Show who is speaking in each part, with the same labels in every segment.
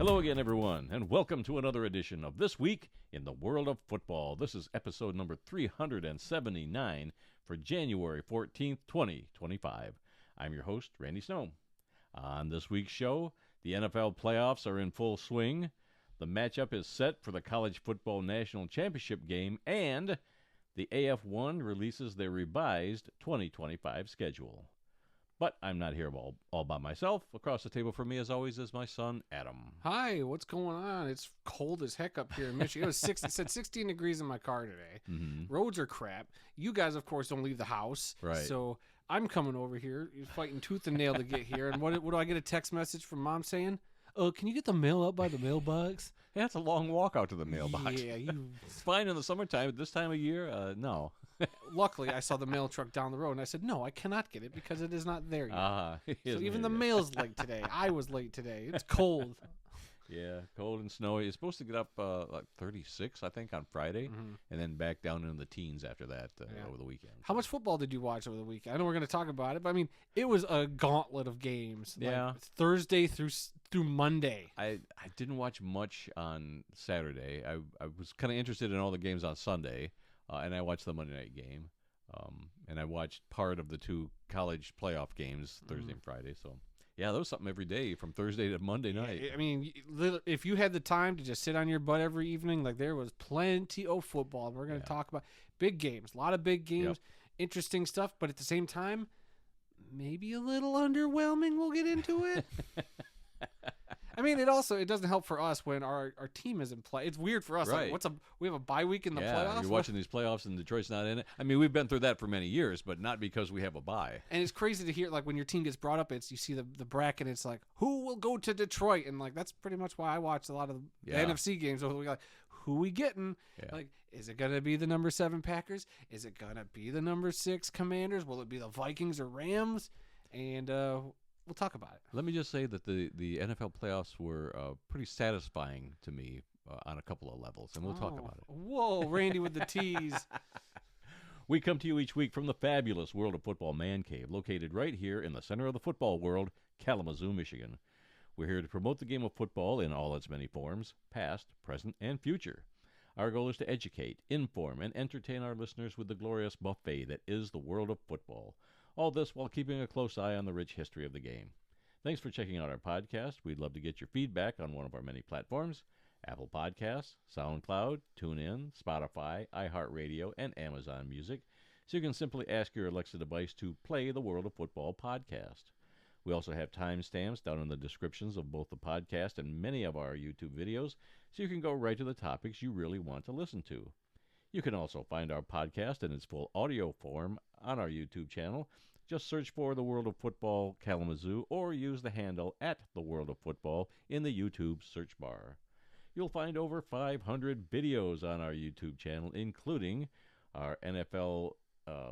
Speaker 1: Hello again, everyone, and welcome to another edition of This Week in the World of Football. This is episode number 379 for January 14th, 2025. I'm your host, Randy Snow. On this week's show, the NFL playoffs are in full swing, the matchup is set for the College Football National Championship game, and the AF1 releases their revised 2025 schedule. But I'm not here all by myself. Across the table from me, as always, is my son, Adam.
Speaker 2: Hi, what's going on? It's cold as heck up here in Michigan. It said 16 degrees in my car today.
Speaker 1: Mm-hmm.
Speaker 2: Roads are crap. You guys, of course, don't leave the house.
Speaker 1: Right.
Speaker 2: So I'm coming over here, fighting tooth and nail to get here. And what do I get a text message from Mom saying? Can you get the mail up by the mailbox?
Speaker 1: Yeah, it's a long walk out to the mailbox.
Speaker 2: Yeah,
Speaker 1: It's fine in the summertime. At this time of year, no.
Speaker 2: Luckily, I saw the mail truck down the road, and I said, no, I cannot get it because it is not there yet. So even the mail's late today. I was late today. It's cold.
Speaker 1: Yeah, cold and snowy. It's supposed to get up like 36, I think, on Friday, and then back down into the teens after that over the weekend.
Speaker 2: How much football did you watch over the weekend? I know we're going to talk about it, but I mean, it was a gauntlet of games.
Speaker 1: Yeah.
Speaker 2: Like Thursday through Monday.
Speaker 1: I didn't watch much on Saturday. I was kind of interested in all the games on Sunday, and I watched the Monday night game. And I watched part of the two college playoff games Thursday and Friday. So, yeah, there was something every day from Thursday to Monday night.
Speaker 2: I mean, if you had the time to just sit on your butt every evening, like there was plenty of football. We're going to talk about big games, a lot of big games, interesting stuff, but at the same time, maybe a little underwhelming. We'll get into it. I mean, it doesn't help for us when our team isn't play. It's weird for us.
Speaker 1: Right.
Speaker 2: Like, we have a bye week in the playoffs.
Speaker 1: You're watching these playoffs and Detroit's not in it. I mean, we've been through that for many years, but not because we have a bye.
Speaker 2: And it's crazy to hear, like, when your team gets brought up, you see the bracket, and it's like, who will go to Detroit? And, like, that's pretty much why I watch a lot of the NFC games. So we're like, who we getting? Yeah. Like, is it going to be the number 7 Packers? Is it going to be the number 6 Commanders? Will it be the Vikings or Rams? And we'll talk about it.
Speaker 1: Let me just say that the NFL playoffs were pretty satisfying to me on a couple of levels, and we'll talk about it.
Speaker 2: Whoa, Randy with the tease.
Speaker 1: We come to you each week from the fabulous World of Football Man Cave, located right here in the center of the football world, Kalamazoo, Michigan. We're here to promote the game of football in all its many forms, past, present, and future. Our goal is to educate, inform, and entertain our listeners with the glorious buffet that is the world of football. All this while keeping a close eye on the rich history of the game. Thanks for checking out our podcast. We'd love to get your feedback on one of our many platforms: Apple Podcasts, SoundCloud, TuneIn, Spotify, iHeartRadio, and Amazon Music. So you can simply ask your Alexa device to play the World of Football podcast. We also have timestamps down in the descriptions of both the podcast and many of our YouTube videos, so you can go right to the topics you really want to listen to. You can also find our podcast in its full audio form on our YouTube channel. Just search for The World of Football Kalamazoo or use the handle @The World of Football in the YouTube search bar. You'll find over 500 videos on our YouTube channel, including our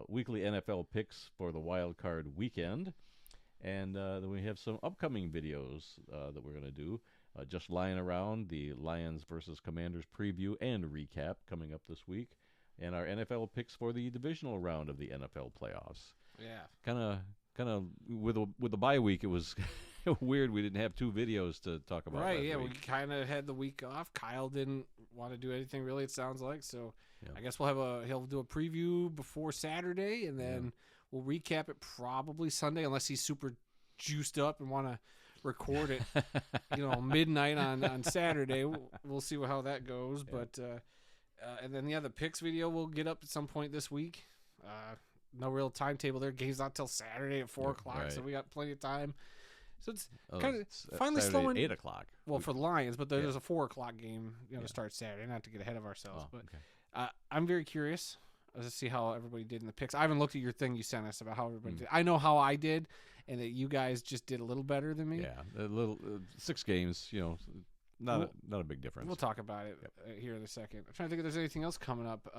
Speaker 1: weekly NFL picks for the wild card weekend. And then we have some upcoming videos that we're going to do. Just lying around, the Lions versus Commanders preview and recap coming up this week, and our NFL picks for the divisional round of the NFL playoffs.
Speaker 2: Yeah,
Speaker 1: kind of with the bye week, it was weird. We didn't have two videos to talk about.
Speaker 2: Right? Yeah, we kind of had the week off. Kyle didn't want to do anything really. It sounds like so. Yeah. I guess he'll do a preview before Saturday, and then we'll recap it probably Sunday, unless he's super juiced up and want to record it, midnight on Saturday. We'll see how that goes. Yeah. But and then the picks video will get up at some point this week. No real timetable there. Game's not till Saturday at 4:00, right. So we got plenty of time. So it's kind of finally
Speaker 1: Saturday
Speaker 2: slowing.
Speaker 1: 8:00.
Speaker 2: Well, for the Lions, but there's a 4:00 game to start Saturday. Not to get ahead of ourselves, I'm very curious. Let's see how everybody did in the picks. I haven't looked at your thing you sent us about how everybody did. I know how I did, and that you guys just did a little better than me.
Speaker 1: Yeah, a little 6 games. Not a big difference.
Speaker 2: We'll talk about it here in a second. I'm trying to think if there's anything else coming up.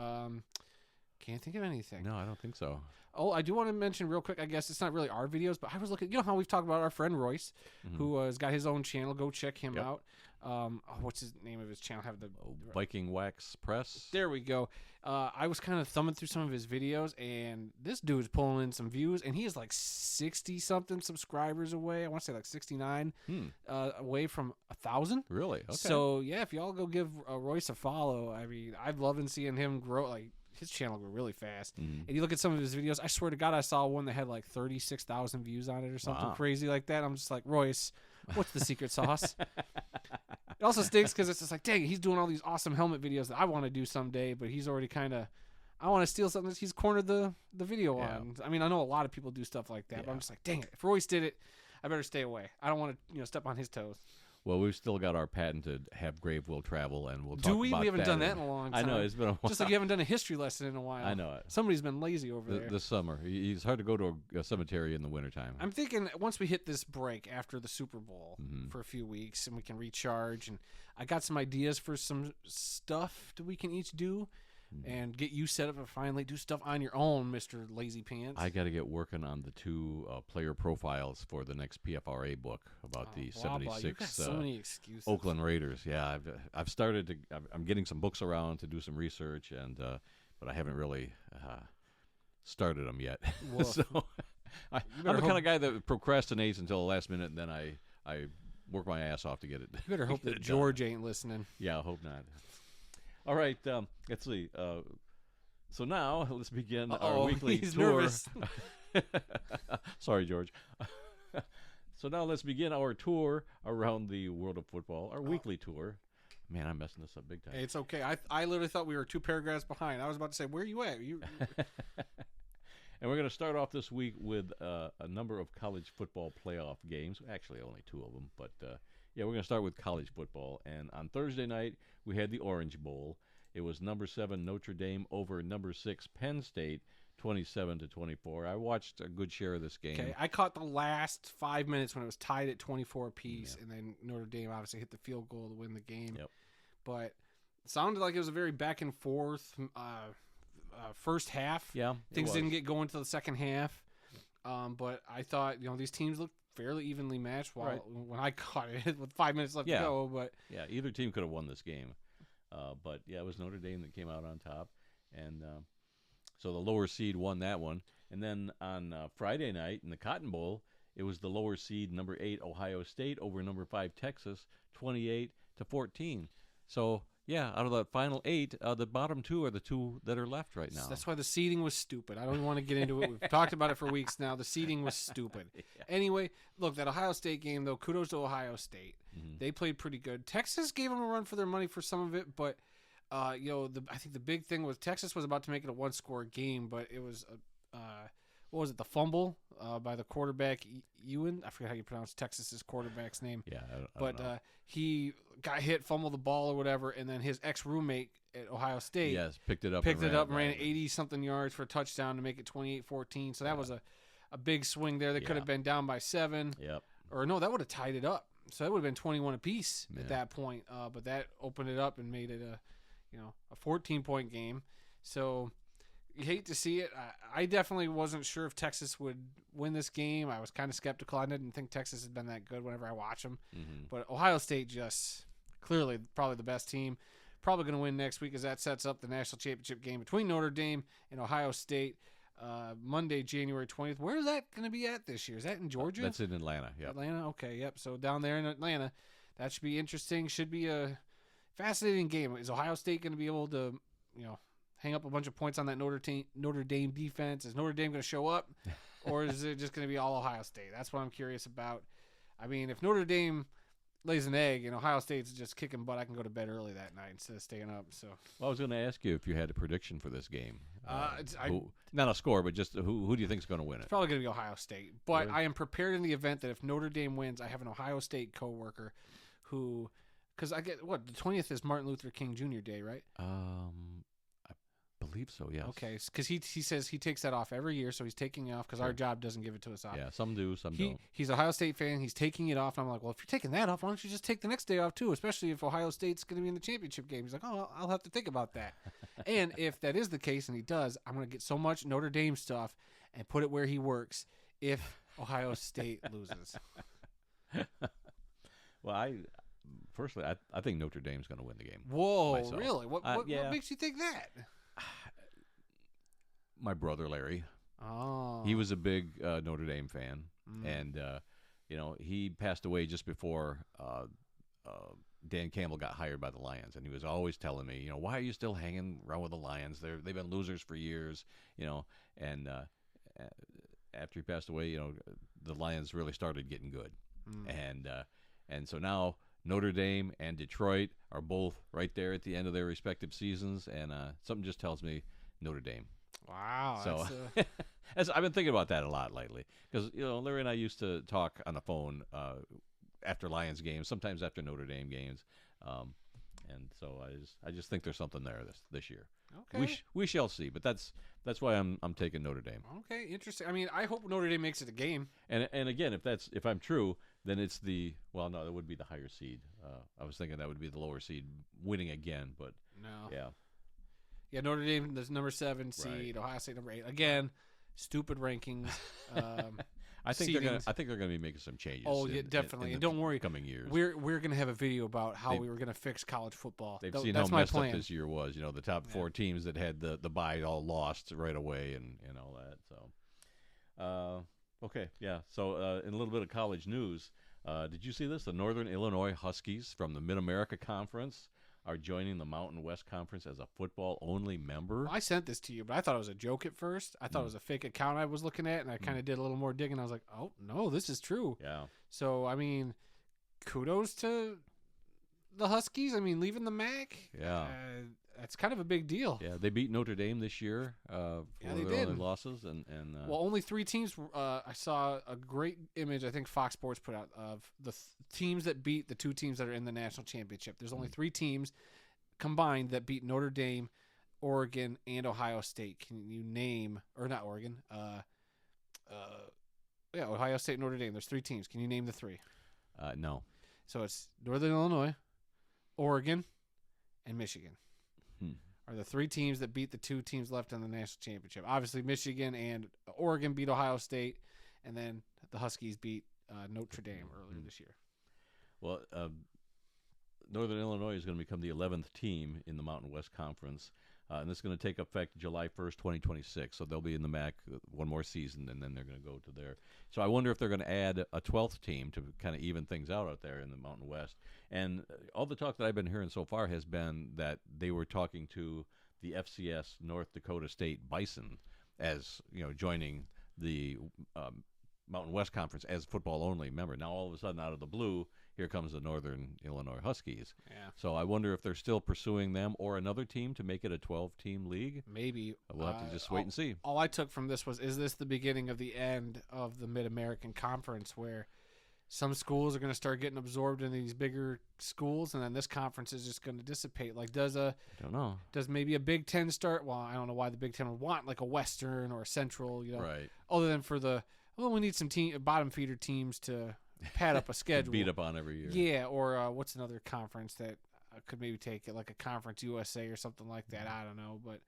Speaker 2: Can't think of anything.
Speaker 1: No, I don't think so.
Speaker 2: Oh, I do want to mention real quick, I guess it's not really our videos, but I was looking, how we've talked about our friend Royce, who has got his own channel. Go check him out. What's his name of his channel? Have the
Speaker 1: Viking Wax Press.
Speaker 2: There we go. I was kind of thumbing through some of his videos, and this dude's pulling in some views, and he is like 60-something subscribers away. I want to say like 69 away from 1,000.
Speaker 1: Really? Okay.
Speaker 2: So, yeah, if y'all go give Royce a follow, I mean, I've loved seeing him grow. Like, his channel grew really fast. And you look at some of his videos, I swear to God, I saw one that had like 36,000 views on it or something crazy like that. I'm just like, Royce, what's the secret sauce? It also stinks because it's just like, dang, he's doing all these awesome helmet videos that I want to do someday, but he's already kind of, I want to steal something that he's cornered the video on. I mean, I know a lot of people do stuff like that, but I'm just like, dang it, if Royce did it, I better stay away. I don't want to step on his toes.
Speaker 1: Well, we've still got our patented "Have Grave Will Travel," and we'll talk
Speaker 2: about that. We haven't done that in a long time.
Speaker 1: I know, it's been a while.
Speaker 2: Just like you haven't done a history lesson in a while.
Speaker 1: I know it.
Speaker 2: Somebody's been lazy over there.
Speaker 1: This summer. It's hard to go to a cemetery in the wintertime.
Speaker 2: I'm thinking once we hit this break after the Super Bowl for a few weeks and we can recharge, and I got some ideas for some stuff that we can each do. And get you set up and finally do stuff on your own, Mr. Lazy Pants.
Speaker 1: I got to get working on the 2 player profiles for the next PFRA book about the 76
Speaker 2: so many excuses.
Speaker 1: Oakland Raiders. Yeah, I've started to. I'm getting some books around to do some research, and but I haven't really started them yet. So I'm the kind of guy that procrastinates until the last minute, and then I work my ass off to get it.
Speaker 2: You better hope that George ain't listening.
Speaker 1: Yeah, I hope not. All right, let's see. So now let's begin our weekly
Speaker 2: he's
Speaker 1: tour.
Speaker 2: Nervous.
Speaker 1: Sorry, George. So now let's begin our tour around the world of football, our weekly tour. Man, I'm messing this up big time.
Speaker 2: Hey, it's okay. I literally thought we were 2 paragraphs behind. I was about to say, where are you at?
Speaker 1: And we're going to start off this week with a number of college football playoff games. Actually, only 2 of them, but yeah, we're going to start with college football. And on Thursday night, we had the Orange Bowl. It was number 7 Notre Dame over number 6 Penn State, 27-24. I watched a good share of this game.
Speaker 2: Okay, I caught the last 5 minutes when it was tied at 24 apiece, and then Notre Dame obviously hit the field goal to win the game.
Speaker 1: Yep.
Speaker 2: But it sounded like it was a very back and forth first half.
Speaker 1: Yeah,
Speaker 2: things didn't get going until the second half. But I thought these teams looked fairly evenly matched when I caught it with 5 minutes left to go. But
Speaker 1: yeah, either team could have won this game. But yeah, it was Notre Dame that came out on top, and so the lower seed won that one. And then on Friday night in the Cotton Bowl, it was the lower seed number 8 Ohio State over number 5 Texas, 28-14. So yeah, out of the final 8, the bottom 2 are the 2 that are left right now.
Speaker 2: That's why the seeding was stupid. I don't even want to get into it. We've talked about it for weeks now. The seeding was stupid. Yeah. Anyway, look, that Ohio State game, though, kudos to Ohio State. They played pretty good. Texas gave them a run for their money for some of it, but I think the big thing was Texas was about to make it a 1-score game, but it was what was it? The fumble by the quarterback Ewan. I forget how you pronounce Texas's quarterback's name.
Speaker 1: Yeah, I don't know.
Speaker 2: He got hit, fumbled the ball or whatever, and then his ex-roommate at Ohio State
Speaker 1: picked it up and
Speaker 2: ran 80-something yards for a touchdown to make it 28-14. So that was a big swing there. They could have been down by 7.
Speaker 1: Yep.
Speaker 2: Or no, that would have tied it up. So that would have been 21 apiece at that point. But that opened it up and made it a 14-point game. So you hate to see it. I definitely wasn't sure if Texas would win this game. I was kind of skeptical. I didn't think Texas had been that good whenever I watch them. But Ohio State just clearly probably the best team. Probably going to win next week as that sets up the national championship game between Notre Dame and Ohio State. Monday, January 20th. Where is that going to be at this year? Is that in Georgia?
Speaker 1: That's in Atlanta. Yep.
Speaker 2: Atlanta? Okay, yep. So down there in Atlanta, that should be interesting. Should be a fascinating game. Is Ohio State going to be able to, hang up a bunch of points on that Notre Dame defense? Is Notre Dame going to show up? Or is it just going to be all Ohio State? That's what I'm curious about. I mean, if Notre Dame lays an egg and Ohio State's just kicking butt, I can go to bed early that night instead of staying up. So
Speaker 1: I was going to ask you if you had a prediction for this game. Not a score, but just who do you think is going to win it?
Speaker 2: It's probably going to be Ohio State. But really? I am prepared in the event that if Notre Dame wins, I have an Ohio State coworker who, because I get the 20th is Martin Luther King Jr. Day, right?
Speaker 1: I believe so, yes.
Speaker 2: Okay, because he says he takes that off every year, so he's taking it off because our job doesn't give it to us off.
Speaker 1: Yeah, some do, some don't.
Speaker 2: He's an Ohio State fan. He's taking it off, and I'm like, well, if you're taking that off, why don't you just take the next day off too, especially if Ohio State's going to be in the championship game. He's like, oh, I'll have to think about that. And if that is the case, and he does, I'm going to get so much Notre Dame stuff and put it where he works if Ohio State loses.
Speaker 1: Well, personally, I think Notre Dame's going to win the game.
Speaker 2: Whoa,
Speaker 1: myself.
Speaker 2: really? What makes you think that?
Speaker 1: My brother Larry,
Speaker 2: Oh,
Speaker 1: he was a big Notre Dame fan, and he passed away just before Dan Campbell got hired by the Lions, and he was always telling me, why are you still hanging around with the Lions? They've been losers for years, and after he passed away, the Lions really started getting good, and so now Notre Dame and Detroit are both right there at the end of their respective seasons, and something just tells me Notre Dame.
Speaker 2: Wow.
Speaker 1: So I've been thinking about that a lot lately because Larry and I used to talk on the phone after Lions games, sometimes after Notre Dame games, and so I just think there's something there this year.
Speaker 2: Okay.
Speaker 1: We shall see, but that's why I'm taking Notre Dame.
Speaker 2: Okay, interesting. I mean, I hope Notre Dame makes it a game.
Speaker 1: And again, if I'm true, then it's no, that would be the higher seed. I was thinking that would be the lower seed winning again, but
Speaker 2: no.
Speaker 1: Yeah.
Speaker 2: Yeah, Notre Dame, the number 7 seed,
Speaker 1: Right.
Speaker 2: Ohio State number 8. Again, stupid rankings.
Speaker 1: I think
Speaker 2: seedings.
Speaker 1: they're gonna be making some changes.
Speaker 2: Oh, yeah, definitely.
Speaker 1: in
Speaker 2: And
Speaker 1: the
Speaker 2: don't worry,
Speaker 1: coming years.
Speaker 2: we're gonna have a video about how we were gonna fix college football.
Speaker 1: They've seen
Speaker 2: That's
Speaker 1: how
Speaker 2: my
Speaker 1: messed
Speaker 2: plan.
Speaker 1: up this year was. The top 4 teams that had the bye all lost right away and all that. So, okay, yeah. So, in a little bit of college news, did you see this? The Northern Illinois Huskies from the Mid-America Conference are joining the Mountain West Conference as a football-only member.
Speaker 2: Well, I sent this to you, but I thought it was a joke at first. I thought it was a fake account I was looking at, and I kind of did a little more digging. I was like, oh, no, this is true.
Speaker 1: Yeah.
Speaker 2: So, I mean, kudos to the Huskies. I mean, leaving the MAC.
Speaker 1: Yeah.
Speaker 2: That's kind of a big deal.
Speaker 1: Yeah, they beat Notre Dame this year for
Speaker 2: they
Speaker 1: their
Speaker 2: did.
Speaker 1: only losses. And
Speaker 2: Well, only 3 teams. I saw a great image, I think Fox Sports put out, of the teams that beat the 2 teams that are in the national championship. There's only 3 teams combined that beat Notre Dame, Oregon, and Ohio State. Can you name, or not Oregon? Ohio State, Notre Dame. There's 3 teams. Can you name the 3?
Speaker 1: no.
Speaker 2: So it's Northern Illinois, Oregon, and Michigan. Are the 3 teams that beat the 2 teams left in the national championship. Obviously, Michigan and Oregon beat Ohio State, and then the Huskies beat Notre Dame earlier this year.
Speaker 1: Well, Northern Illinois is going to become the 11th team in the Mountain West Conference, and this is going to take effect July 1st, 2026. So they'll be in the MAC one more season, and then they're going to go to there. So I wonder if they're going to add a 12th team to kind of even things out there in the Mountain West. And all the talk that I've been hearing so far has been that they were talking to the FCS North Dakota State Bison as joining the Mountain West Conference as football only member. Now all of a sudden, out of the blue, here comes the Northern Illinois Huskies.
Speaker 2: Yeah.
Speaker 1: So I wonder if they're still pursuing them or another team to make it a 12-team league.
Speaker 2: Maybe.
Speaker 1: We'll have to just wait and see.
Speaker 2: All I took from this was, is this the beginning of the end of the Mid-American Conference, where some schools are going to start getting absorbed in these bigger schools, and then this conference is just going to dissipate? Like, I
Speaker 1: don't know.
Speaker 2: Does maybe a Big Ten start? Well, I don't know why the Big Ten would want like a Western or a Central,
Speaker 1: Right.
Speaker 2: other than for we need some bottom feeder teams to pad up a schedule.
Speaker 1: Beat up on every year.
Speaker 2: Yeah, or what's another conference that could maybe take it, like a Conference USA or something like that. I don't know, but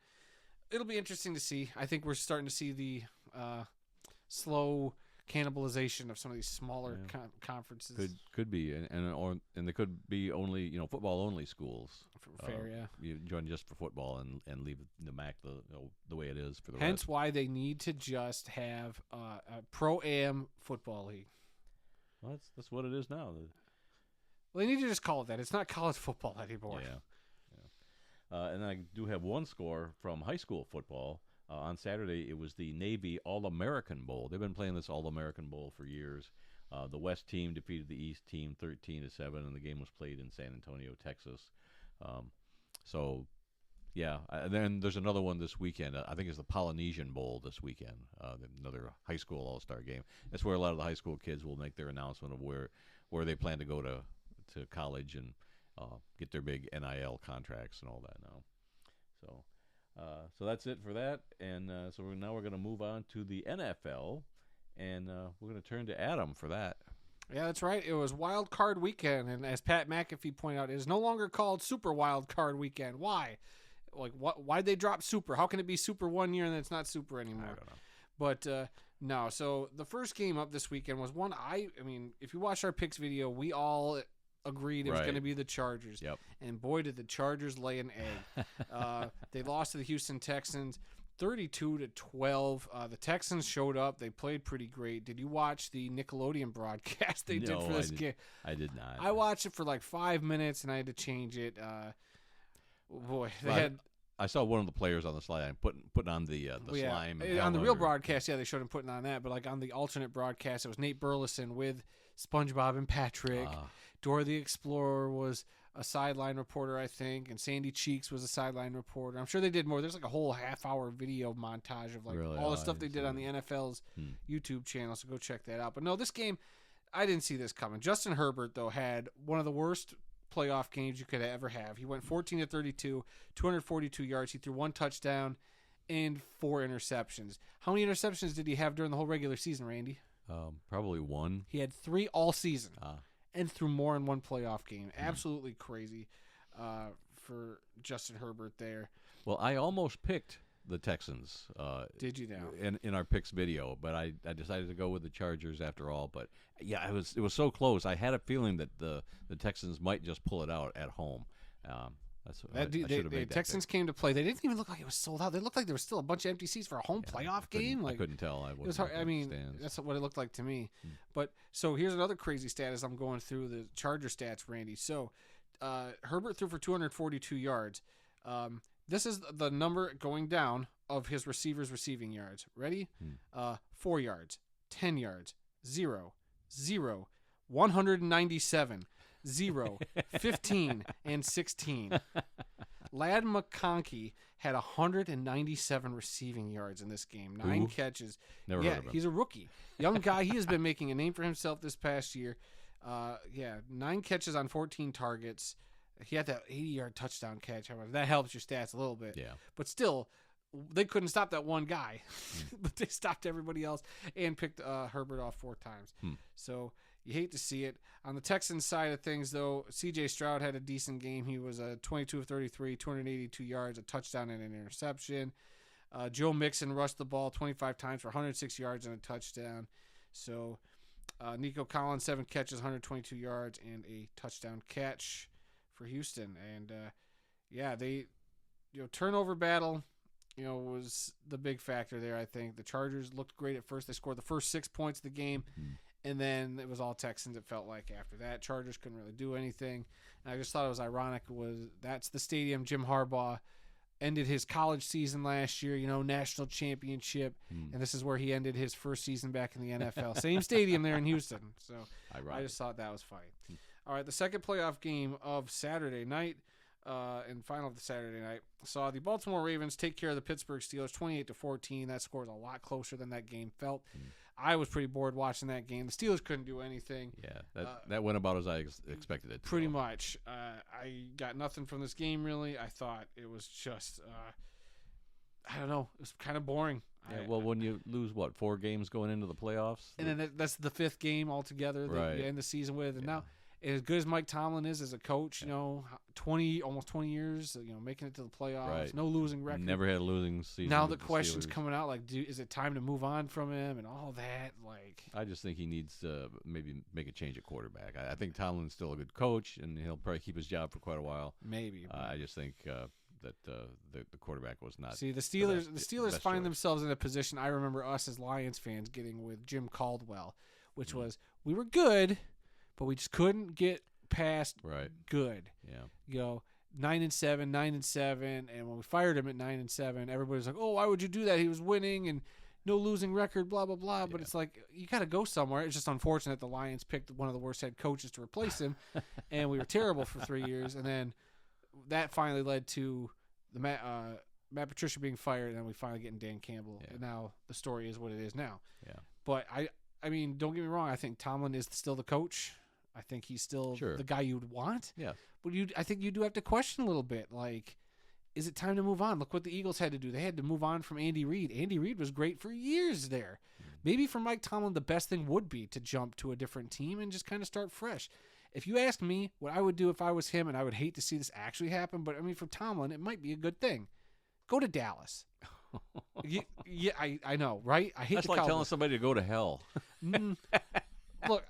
Speaker 2: it'll be interesting to see. I think we're starting to see the slow cannibalization of some of these smaller conferences.
Speaker 1: Could be, and they could be only football only schools.
Speaker 2: Fair, yeah.
Speaker 1: You join just for football and leave the MAC the way it is for the
Speaker 2: Hence
Speaker 1: rest.
Speaker 2: why they need to just have a pro-am football league.
Speaker 1: Well, that's what it is now.
Speaker 2: Well, they need to just call it that. It's not college football anymore.
Speaker 1: Yeah. And I do have one score from high school football. On Saturday, it was the Navy All-American Bowl. They've been playing this All-American Bowl for years. The West team defeated the East team 13-7, and the game was played in San Antonio, Texas. Then there's another one this weekend. I think it's the Polynesian Bowl this weekend, another high school all-star game. That's where a lot of the high school kids will make their announcement of where they plan to go to college and get their big NIL contracts and all that now. So that's it for that. And so now we're going to move on to the NFL, and we're going to turn to Adam for that.
Speaker 2: Yeah, that's right. It was Wild Card Weekend, and as Pat McAfee pointed out, it is no longer called Super Wild Card Weekend. Why? Like, why'd they drop Super? How can it be Super one year and then it's not Super anymore?
Speaker 1: I don't know.
Speaker 2: But no, so the first game up this weekend was one I mean, if you watched our picks video, we all agreed it was going to be the Chargers.
Speaker 1: Yep.
Speaker 2: And boy, did the Chargers lay an egg. They lost to the Houston Texans 32-12. The Texans showed up. They played pretty great. Did you watch the Nickelodeon broadcast they did for this game?
Speaker 1: I did not.
Speaker 2: I watched it for like 5 minutes, and I had to change it. Boy, they had...
Speaker 1: I saw one of the players on the slide putting on the slime.
Speaker 2: On the real broadcast, they showed him putting on that. But like on the alternate broadcast, it was Nate Burleson with SpongeBob and Patrick. Dora the Explorer was a sideline reporter, I think, and Sandy Cheeks was a sideline reporter. I'm sure they did more. There's like a whole half-hour video montage of like all the stuff they did on the NFL's YouTube channel. So go check that out. But no, this game, I didn't see this coming. Justin Herbert though had one of the worst playoff games you could ever have. He went 14-32, 242 yards. He threw 1 touchdown and 4 interceptions. How many interceptions did he have during the whole regular season, Randy?
Speaker 1: Probably 1.
Speaker 2: He had 3 all season and threw more in 1 playoff game. Absolutely crazy for Justin Herbert there.
Speaker 1: Well, I almost picked the Texans.
Speaker 2: Did you now?
Speaker 1: In our picks video, but I decided to go with the Chargers after all. But yeah, it was so close. I had a feeling that the Texans might just pull it out at home.
Speaker 2: The Texans came to play. They didn't even look like it was sold out. They looked like there was still a bunch of empty seats for a home playoff game.
Speaker 1: I couldn't tell.
Speaker 2: It was hard. I mean, that's what it looked like to me. But so here's another crazy stat as I'm going through the Charger stats, Randy. So Herbert threw for 242 yards. This is the number going down of his receivers' receiving yards. Ready? 4 yards, 10 yards, 0, 0, 197, 0, 15, and 16. Ladd McConkey had 197 receiving yards in this game. 9 catches.
Speaker 1: Never heard of him.
Speaker 2: He's a rookie. Young guy. He has been making a name for himself this past year. 9 catches on 14 targets. He had that 80-yard touchdown catch. However, that helps your stats a little bit.
Speaker 1: Yeah.
Speaker 2: But still, they couldn't stop that one guy. But they stopped everybody else and picked Herbert off 4 times. So you hate to see it. On the Texans side of things, though, C.J. Stroud had a decent game. He was 22 of 33, 282 yards, a touchdown and an interception. Joe Mixon rushed the ball 25 times for 106 yards and a touchdown. So Nico Collins, 7 catches, 122 yards, and a touchdown catch for Houston. And they turnover battle was the big factor there. I think the Chargers looked great at first. They scored the first 6 points of the game, and then it was all Texans, it felt like. After that, Chargers couldn't really do anything. And I just thought it was ironic. That's the stadium Jim Harbaugh ended his college season last year, national championship, and this is where he ended his first season back in the NFL. Same stadium there in Houston. So I just thought that was funny. All right, the second playoff game of Saturday night, and final of the Saturday night, saw the Baltimore Ravens take care of the Pittsburgh Steelers 28-14. That score is a lot closer than that game felt. I was pretty bored watching that game. The Steelers couldn't do anything.
Speaker 1: Yeah, that went about as I expected it to.
Speaker 2: Pretty much. I got nothing from this game, really. I thought it was just, I don't know, it was kind of boring.
Speaker 1: Yeah, when you lose, 4 games going into the playoffs?
Speaker 2: And then that's the 5th game altogether that you end the season with. And now, as good as Mike Tomlin is as a coach, almost 20 years, making it to the playoffs, no losing record.
Speaker 1: Never had a losing season.
Speaker 2: Now the question's coming out, like, is it time to move on from him and all that? Like,
Speaker 1: I just think he needs to maybe make a change at quarterback. I think Tomlin's still a good coach, and he'll probably keep his job for quite a while.
Speaker 2: Maybe.
Speaker 1: I just think that the quarterback was not.
Speaker 2: See, the Steelers find themselves in a position. I remember us as Lions fans getting with Jim Caldwell, which was we were good, but we just couldn't get past good.
Speaker 1: Yeah.
Speaker 2: 9-7, 9-7, and when we fired him at 9-7, everybody was like, "Oh, why would you do that? He was winning and no losing record, blah blah blah." But it's like you got to go somewhere. It's just unfortunate the Lions picked one of the worst head coaches to replace him, and we were terrible for 3 years. And then that finally led to the Matt Patricia being fired, and then we finally getting Dan Campbell. And now the story is what it is now.
Speaker 1: Yeah.
Speaker 2: But I mean, don't get me wrong. I think Tomlin is still the coach. I think he's still the guy you'd want.
Speaker 1: Yeah.
Speaker 2: But I think you do have to question a little bit. Like, is it time to move on? Look what the Eagles had to do. They had to move on from Andy Reid. Andy Reid was great for years there. Maybe for Mike Tomlin, the best thing would be to jump to a different team and just kind of start fresh. If you ask me what I would do if I was him, and I would hate to see this actually happen, but I mean, for Tomlin, it might be a good thing. Go to Dallas. I know, right? I hate
Speaker 1: That's like telling somebody to go to hell.
Speaker 2: Look,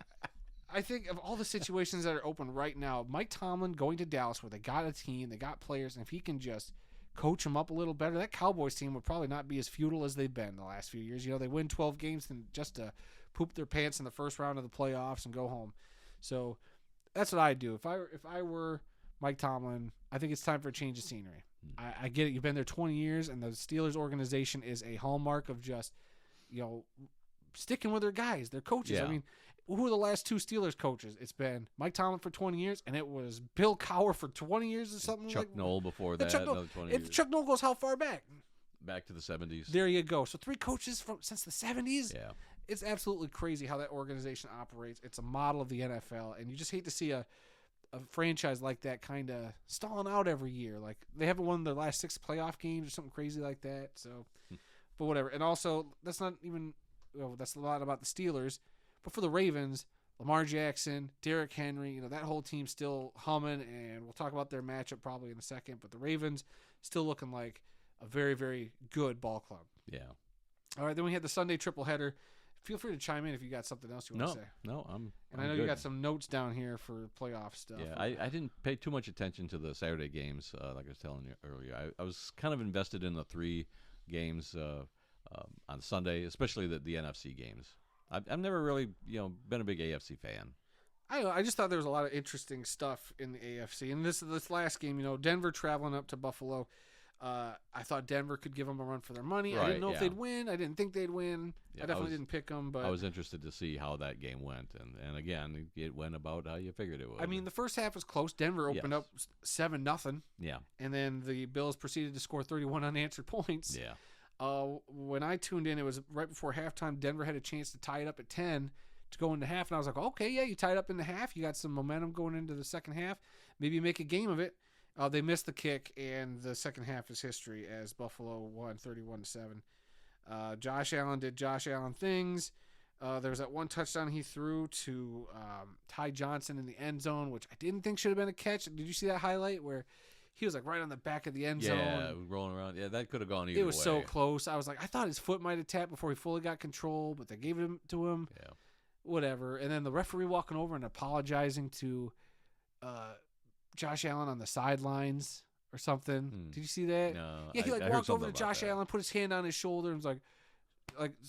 Speaker 2: I think of all the situations that are open right now, Mike Tomlin going to Dallas where they got a team, they got players, and if he can just coach them up a little better, that Cowboys team would probably not be as futile as they've been the last few years. They win 12 games and just to poop their pants in the first round of the playoffs and go home. So that's what I'd do. If I were Mike Tomlin, I think it's time for a change of scenery. I get it. You've been there 20 years, and the Steelers organization is a hallmark of just, sticking with their guys, their coaches.
Speaker 1: Yeah.
Speaker 2: I mean, who are the last 2 Steelers coaches? It's been Mike Tomlin for 20 years, and it was Bill Cowher for 20 years or something.
Speaker 1: Chuck Noll before that, another 20 years.
Speaker 2: Chuck Noll goes how far back?
Speaker 1: Back to the 70s.
Speaker 2: There you go. So 3 coaches since the 70s?
Speaker 1: Yeah.
Speaker 2: It's absolutely crazy how that organization operates. It's a model of the NFL, and you just hate to see a franchise like that kind of stalling out every year. Like, they haven't won their last 6 playoff games or something crazy like that. So, but whatever. And also, that's not even, that's a lot about the Steelers. But for the Ravens, Lamar Jackson, Derrick Henry, that whole team's still humming, and we'll talk about their matchup probably in a second. But the Ravens still looking like a very, very good ball club.
Speaker 1: Yeah.
Speaker 2: All right, then we had the Sunday triple-header. Feel free to chime in if you got something else you want to say.
Speaker 1: No, I'm
Speaker 2: I know
Speaker 1: good.
Speaker 2: you got some notes down here for playoff stuff.
Speaker 1: Yeah, I didn't pay too much attention to the Saturday games, like I was telling you earlier. I was kind of invested in the 3 games on Sunday, especially the NFC games. I've never really, been a big AFC fan.
Speaker 2: I just thought there was a lot of interesting stuff in the AFC. And this last game, Denver traveling up to Buffalo. I thought Denver could give them a run for their money.
Speaker 1: Right,
Speaker 2: I didn't know if they'd win. I didn't think they'd win.
Speaker 1: Yeah,
Speaker 2: I definitely didn't pick them. But
Speaker 1: I was interested to see how that game went. And again, it went about how you figured it would.
Speaker 2: I mean, the first half was close. Denver opened up 7-0.
Speaker 1: Yeah.
Speaker 2: And then the Bills proceeded to score 31 unanswered points.
Speaker 1: Yeah.
Speaker 2: When I tuned in, it was right before halftime. Denver had a chance to tie it up at 10 to go into half. And I was like, okay, yeah, you tied up in the half. You got some momentum going into the second half. Maybe you make a game of it. They missed the kick, and the second half is history as Buffalo won 31-7. Josh Allen did Josh Allen things. There was that one touchdown he threw to Ty Johnson in the end zone, which I didn't think should have been a catch. Did you see that highlight where he was like right on the back of the end zone?
Speaker 1: Yeah, rolling around. Yeah, that could have gone either way.
Speaker 2: It was so close. I was like, I thought his foot might have tapped before he fully got control, but they gave it to him.
Speaker 1: Yeah.
Speaker 2: Whatever. And then the referee walking over and apologizing to Josh Allen on the sidelines or something. Did you see that?
Speaker 1: No.
Speaker 2: Yeah, he walked over to Josh Allen, put his hand on his shoulder, and was like,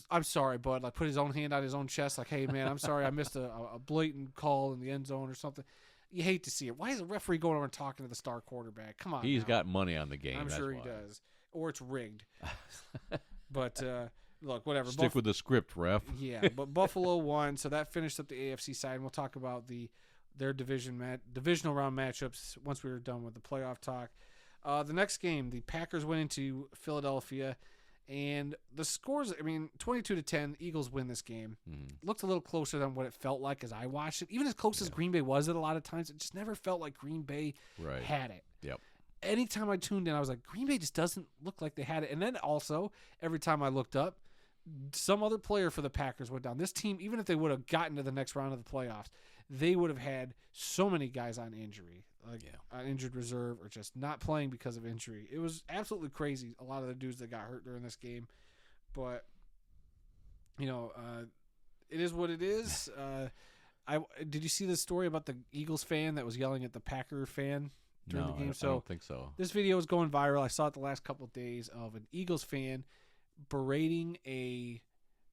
Speaker 2: I'm sorry, bud. Like, put his own hand on his own chest, like, hey, man, I'm sorry, I missed a blatant call in the end zone or something. You hate to see it. Why is a referee going over and talking to the star quarterback? Come on.
Speaker 1: He's got money on the game.
Speaker 2: I'm sure he does. Or it's rigged. But look, whatever.
Speaker 1: Stick with the script, ref.
Speaker 2: Yeah, but Buffalo won, so that finished up the AFC side, and we'll talk about their divisional round matchups once we were done with the playoff talk. The next game, the Packers went into Philadelphia, and the scores, 22-10, the Eagles win this game. Looked a little closer than what it felt like as I watched it. Even as close as Green Bay was at a lot of times, it just never felt like Green Bay had it.
Speaker 1: Yep.
Speaker 2: Anytime I tuned in, I was like, Green Bay just doesn't look like they had it. And then also, every time I looked up, some other player for the Packers went down. This team, even if they would have gotten to the next round of the playoffs, they would have had so many guys on injury, on injured reserve, or just not playing because of injury. It was absolutely crazy, a lot of the dudes that got hurt during this game. But, it is what it is. Did you see the story about the Eagles fan that was yelling at the Packer fan during the game?
Speaker 1: I don't think so.
Speaker 2: This video is going viral. I saw it the last couple of days of an Eagles fan berating a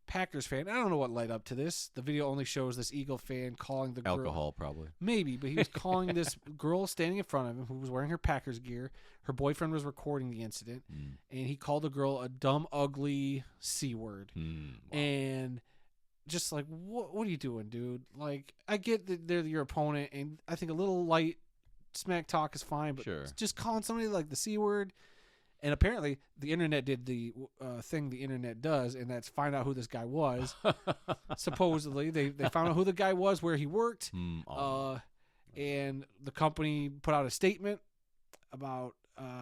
Speaker 2: Packers fan. I don't know what led up to this. The video only shows this Eagle fan calling the girl.
Speaker 1: Alcohol, probably.
Speaker 2: Maybe, but he was calling this girl standing in front of him who was wearing her Packers gear. Her boyfriend was recording the incident, and he called the girl a dumb, ugly C word.
Speaker 1: Wow.
Speaker 2: And just like, what are you doing, dude? Like, I get that they're your opponent, and I think a little light smack talk is fine, but just calling somebody like the C word. And apparently, the internet did the thing the internet does, and that's find out who this guy was. Supposedly, they found out who the guy was, where he worked, and the company put out a statement about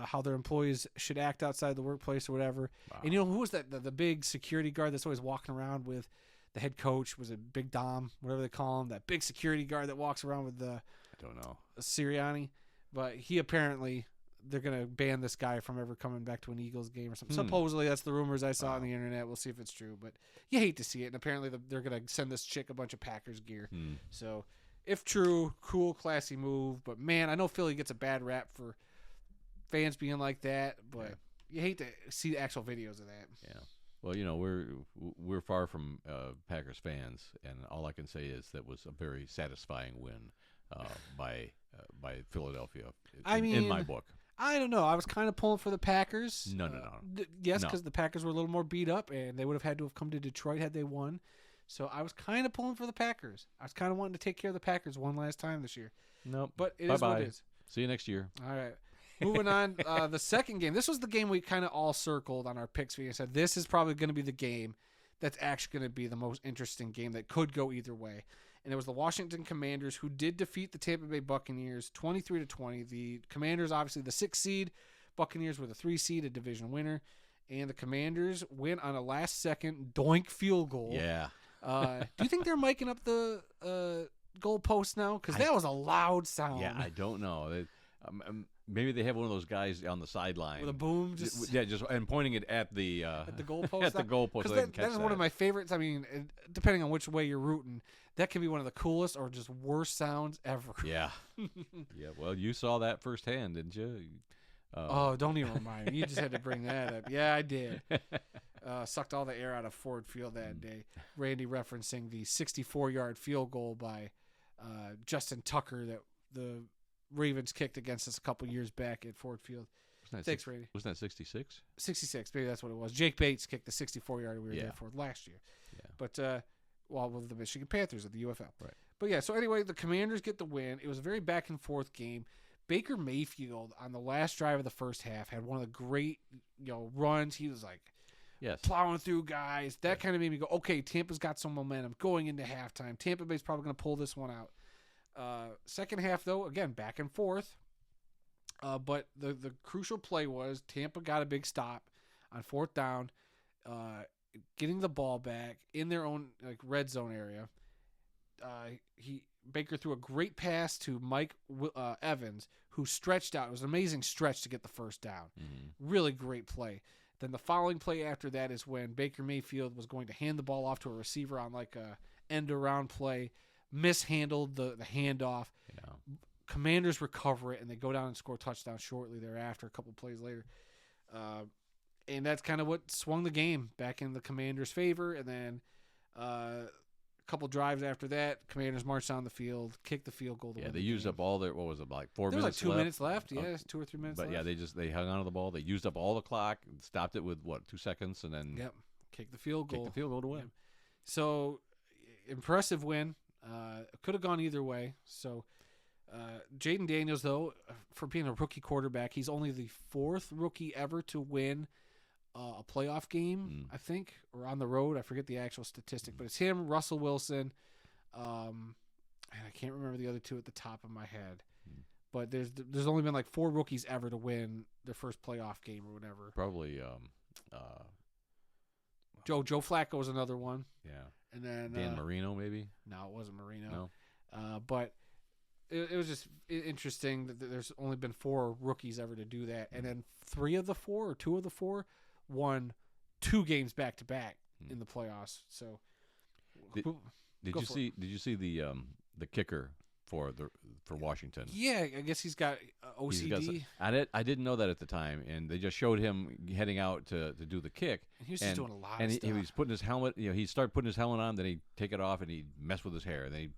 Speaker 2: how their employees should act outside the workplace or whatever. Wow. And who was that? The big security guard that's always walking around with the head coach? Was it Big Dom, whatever they call him? That big security guard that walks around with the
Speaker 1: I don't know
Speaker 2: Sirianni, but he apparently. They're going to ban this guy from ever coming back to an Eagles game or something. Supposedly, that's the rumors I saw on the internet. We'll see if it's true. But you hate to see it. And apparently, they're going to send this chick a bunch of Packers gear. So if true, cool, classy move. But man, I know Philly gets a bad rap for fans being like that, but you hate to see actual videos of that.
Speaker 1: Yeah. Well, we're far from Packers fans, and all I can say is that was a very satisfying win by Philadelphia. In my book.
Speaker 2: I don't know. I was kind of pulling for the Packers.
Speaker 1: No.
Speaker 2: Yes, because the Packers were a little more beat up, and they would have had to have come to Detroit had they won. So I was kind of pulling for the Packers. I was kind of wanting to take care of the Packers one last time this year.
Speaker 1: Nope.
Speaker 2: But it is what it is.
Speaker 1: See you next year.
Speaker 2: All right. Moving on, the second game. This was the game we kind of all circled on our picks. We said this is probably going to be the game that's actually going to be the most interesting game that could go either way. And it was the Washington Commanders who did defeat the Tampa Bay Buccaneers 23-20. The Commanders, obviously the 6th seed. Buccaneers were the 3 seed, a division winner. And the Commanders win on a last-second doink field goal.
Speaker 1: Yeah.
Speaker 2: Do you think they're miking up the goalpost now? Because that was a loud sound.
Speaker 1: Yeah, I don't know. Maybe they have one of those guys on the sideline
Speaker 2: with a boom,
Speaker 1: and pointing it at the
Speaker 2: goalpost.
Speaker 1: At the goalpost.
Speaker 2: Because that is one of my favorites. I mean, depending on which way you're rooting, that can be one of the coolest or just worst sounds ever.
Speaker 1: Yeah, yeah. Well, you saw that firsthand, didn't you?
Speaker 2: Oh, don't even remind me. You just had to bring that up. Yeah, I did. Sucked all the air out of Ford Field that day. Randy referencing the 64-yard field goal by Justin Tucker that the Ravens kicked against us a couple years back at Ford Field. Thanks, Randy.
Speaker 1: Wasn't that 66?
Speaker 2: 66, maybe that's what it was. Jake Bates kicked the 64-yard we were there for last year.
Speaker 1: Yeah.
Speaker 2: But, with the Michigan Panthers at the UFL.
Speaker 1: Right.
Speaker 2: But, yeah, so anyway, the Commanders get the win. It was a very back-and-forth game. Baker Mayfield, on the last drive of the first half, had one of the great runs. He was like plowing through guys. That kind of made me go, okay, Tampa's got some momentum going into halftime. Tampa Bay's probably going to pull this one out. Second half, though, again, back and forth. But the crucial play was Tampa got a big stop on 4th down, getting the ball back in their own red zone area. Baker threw a great pass to Mike Evans, who stretched out. It was an amazing stretch to get the first down. Mm-hmm. Really great play. Then the following play after that is when Baker Mayfield was going to hand the ball off to a receiver on a end-around play. Mishandled the handoff. Yeah. Commanders recover it, and they go down and score a touchdown shortly thereafter, a couple plays later. And that's kind of what swung the game back in the Commanders' favor. And then a couple drives after that, Commanders marched down the field, kicked the field goal to win
Speaker 1: they used up all their, 4 minutes left?
Speaker 2: There was 2 minutes left. Yeah, 2 or 3 minutes left.
Speaker 1: But, they hung on to the ball. They used up all the clock, stopped it with, 2 seconds, and then
Speaker 2: kicked the field goal.
Speaker 1: Kicked the field goal to win.
Speaker 2: Yeah. So, impressive win. Could have gone either way. So, Jaden Daniels, though, for being a rookie quarterback, he's only the 4th rookie ever to win a playoff game, I think, or on the road. I forget the actual statistic, but it's him, Russell Wilson, and I can't remember the other 2 at the top of my head. But there's only been 4 rookies ever to win their first playoff game or whatever.
Speaker 1: Probably
Speaker 2: Joe Flacco was another one.
Speaker 1: Yeah.
Speaker 2: And then
Speaker 1: Dan Marino, maybe?
Speaker 2: No, it wasn't Marino.
Speaker 1: No.
Speaker 2: But it was just interesting that there's only been 4 rookies ever to do that. And then 3 of the 4 or 2 of the 4 won 2 games back to back in the playoffs. So
Speaker 1: did you see the kicker for Washington?
Speaker 2: Yeah, I guess he's got OCD.
Speaker 1: I didn't know that at the time, and they just showed him heading out to do the kick.
Speaker 2: And he was just doing a lot of stuff.
Speaker 1: And he was putting his helmet. He started putting his helmet on, then he'd take it off, and he'd mess with his hair. And then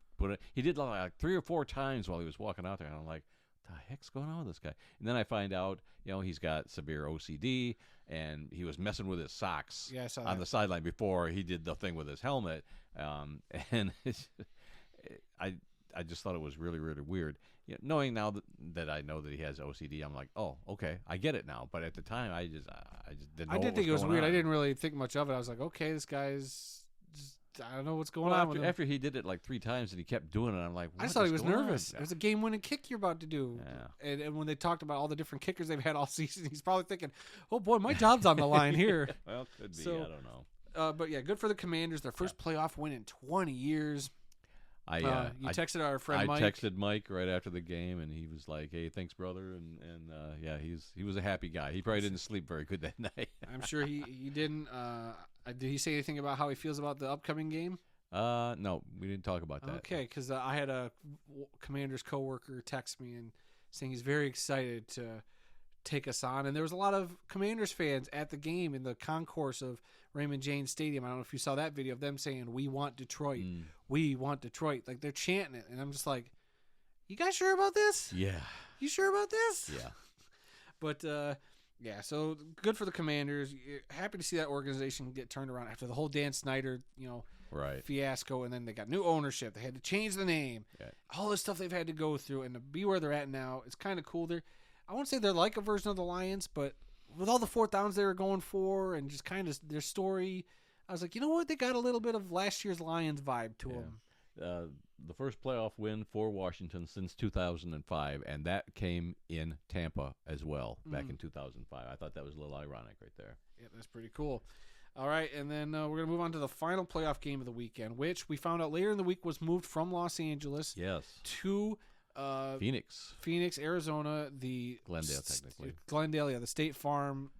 Speaker 1: he did 3 or 4 times while he was walking out there. And I'm like, the heck's going on with this guy? And then I find out, he's got severe OCD, and he was messing with his socks on the sideline before he did the thing with his helmet. And I just thought it was really, really weird. Knowing now that I know that he has OCD, I'm like, oh, okay, I get it now. But at the time, I just didn't know.
Speaker 2: I did think it was weird. I didn't really think much of it. I was like, okay, this guy's I don't know what's going on with him.
Speaker 1: After he did it 3 times and he kept doing it, I'm like, what
Speaker 2: I thought he was nervous. It was a game-winning kick you're about to do.
Speaker 1: Yeah.
Speaker 2: And when they talked about all the different kickers they've had all season, he's probably thinking, oh, boy, my job's on the line here.
Speaker 1: Well, could be. I don't know.
Speaker 2: But, yeah, good for the Commanders. Their first playoff win in 20 years.
Speaker 1: You
Speaker 2: texted our friend Mike.
Speaker 1: I texted Mike right after the game, and he was like, "Hey, thanks, brother." And he was a happy guy. He probably didn't sleep very good that night.
Speaker 2: I'm sure he didn't. Did he say anything about how he feels about the upcoming game?
Speaker 1: No, we didn't talk about that.
Speaker 2: Okay, because I had a Commanders coworker text me and saying he's very excited to take us on. And there was a lot of Commanders fans at the game in the concourse of Raymond James Stadium. I don't know if you saw that video of them saying, "We want Detroit. We want Detroit." Like, they're chanting it. And I'm just like, you guys sure about this?
Speaker 1: Yeah.
Speaker 2: You sure about this?
Speaker 1: Yeah.
Speaker 2: But, yeah, so good for the Commanders. Happy to see that organization get turned around after the whole Dan Snyder,
Speaker 1: Right.
Speaker 2: fiasco, and then they got new ownership. They had to change the name.
Speaker 1: Yeah.
Speaker 2: All this stuff they've had to go through, and to be where they're at now, it's kind of cool. I won't say they're like a version of the Lions, but with all the fourth downs they were going for and just kind of their story, I was like, you know what? They got a little bit of last year's Lions vibe to them.
Speaker 1: The first playoff win for Washington since 2005, and that came in Tampa as well back in 2005. I thought that was a little ironic right there.
Speaker 2: Yeah, that's pretty cool. All right, and then we're going to move on to the final playoff game of the weekend, which we found out later in the week was moved from Los Angeles to Phoenix, Arizona, the
Speaker 1: Glendale, technically.
Speaker 2: Glendale, yeah, the State Farm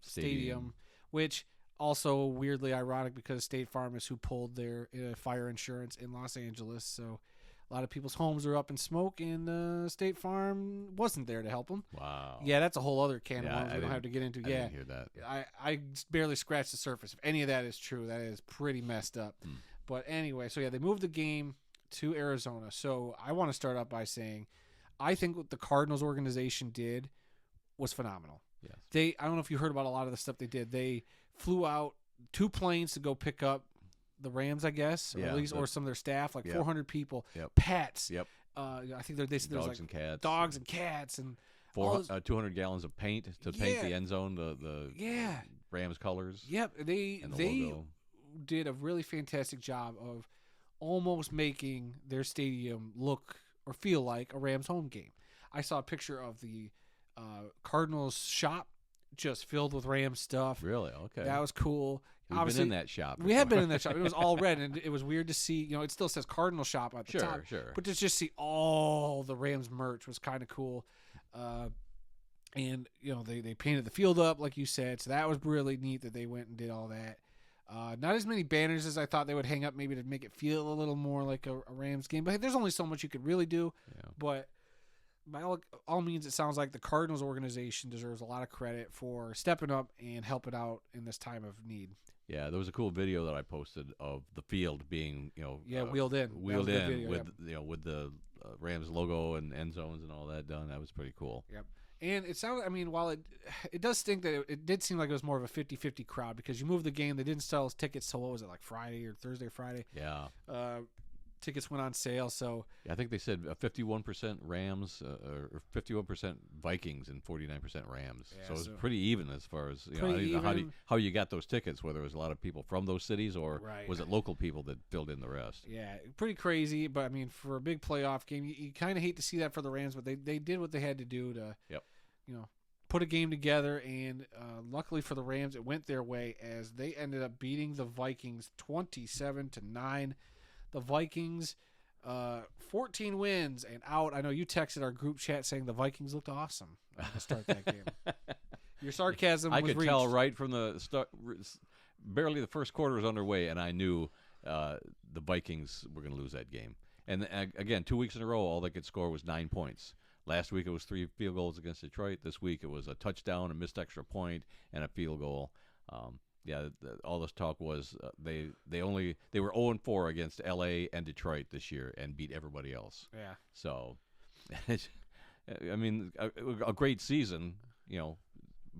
Speaker 2: Stadium, which also weirdly ironic because State Farm is who pulled their fire insurance in Los Angeles. So a lot of people's homes are up in smoke, and State Farm wasn't there to help them.
Speaker 1: Wow.
Speaker 2: Yeah, that's a whole other can of worms we don't have to get into.
Speaker 1: I didn't hear that.
Speaker 2: I barely scratched the surface. If any of that is true, that is pretty messed up. But anyway, so yeah, they moved the game to Arizona. So I want to start out by saying I think what the Cardinals organization did was phenomenal.
Speaker 1: Yes.
Speaker 2: I don't know if you heard about a lot of the stuff they did. They flew out 2 planes to go pick up the Rams, I guess, or at least, or some of their staff, like 400 people, pets.
Speaker 1: Yep.
Speaker 2: I think they said there was
Speaker 1: dogs and cats.
Speaker 2: Dogs and cats and
Speaker 1: 200 gallons of paint to paint the end zone, the Rams colors.
Speaker 2: Yep. They
Speaker 1: logo.
Speaker 2: did a really fantastic job of almost making their stadium look or feel like a Rams home game. I saw a picture of the Cardinals shop just filled with Rams stuff.
Speaker 1: Really? Okay.
Speaker 2: That was cool.
Speaker 1: We've been in that shop.
Speaker 2: We have been in that shop. It was all red, and it was weird to see. It still says Cardinal Shop at the top.
Speaker 1: Sure.
Speaker 2: But to just see all the Rams merch was kind of cool. And, they painted the field up, like you said, so that was really neat that they went and did all that. Not as many banners as I thought they would hang up, maybe to make it feel a little more like a Rams game. But hey, there's only so much you could really do.
Speaker 1: Yeah.
Speaker 2: But by all means, it sounds like the Cardinals organization deserves a lot of credit for stepping up and helping out in this time of need.
Speaker 1: Yeah, there was a cool video that I posted of the field being,
Speaker 2: wheeled in
Speaker 1: with
Speaker 2: video,
Speaker 1: with the Rams logo and end zones and all that done. That was pretty cool.
Speaker 2: Yep. And it sounded, while it does stink that it did seem like it was more of a 50-50 crowd because you moved the game. They didn't sell tickets till, what was it, like Friday or Thursday or Friday?
Speaker 1: Yeah.
Speaker 2: Tickets went on sale, so...
Speaker 1: Yeah, I think they said 51% Rams or 51% Vikings and 49% Rams. Yeah, so it was pretty even as far as, I don't know how you got those tickets, whether it was a lot of people from those cities or was it local people that filled in the rest.
Speaker 2: Yeah, pretty crazy, but, for a big playoff game, you kind of hate to see that for the Rams, but they did what they had to do to, put a game together, and luckily for the Rams, it went their way as they ended up beating the Vikings 27-9. The Vikings, 14 wins and out. I know you texted our group chat saying the Vikings looked awesome to start that game. Your sarcasm was reached.
Speaker 1: I could tell right from the start. Barely the first quarter was underway, and I knew the Vikings were going to lose that game. And again, 2 weeks in a row, all they could score was 9 points. Last week it was 3 field goals against Detroit. This week it was a touchdown, a missed extra point, and a field goal. All this talk was they were 0-4 against L.A. and Detroit this year and beat everybody else.
Speaker 2: Yeah.
Speaker 1: So, a great season,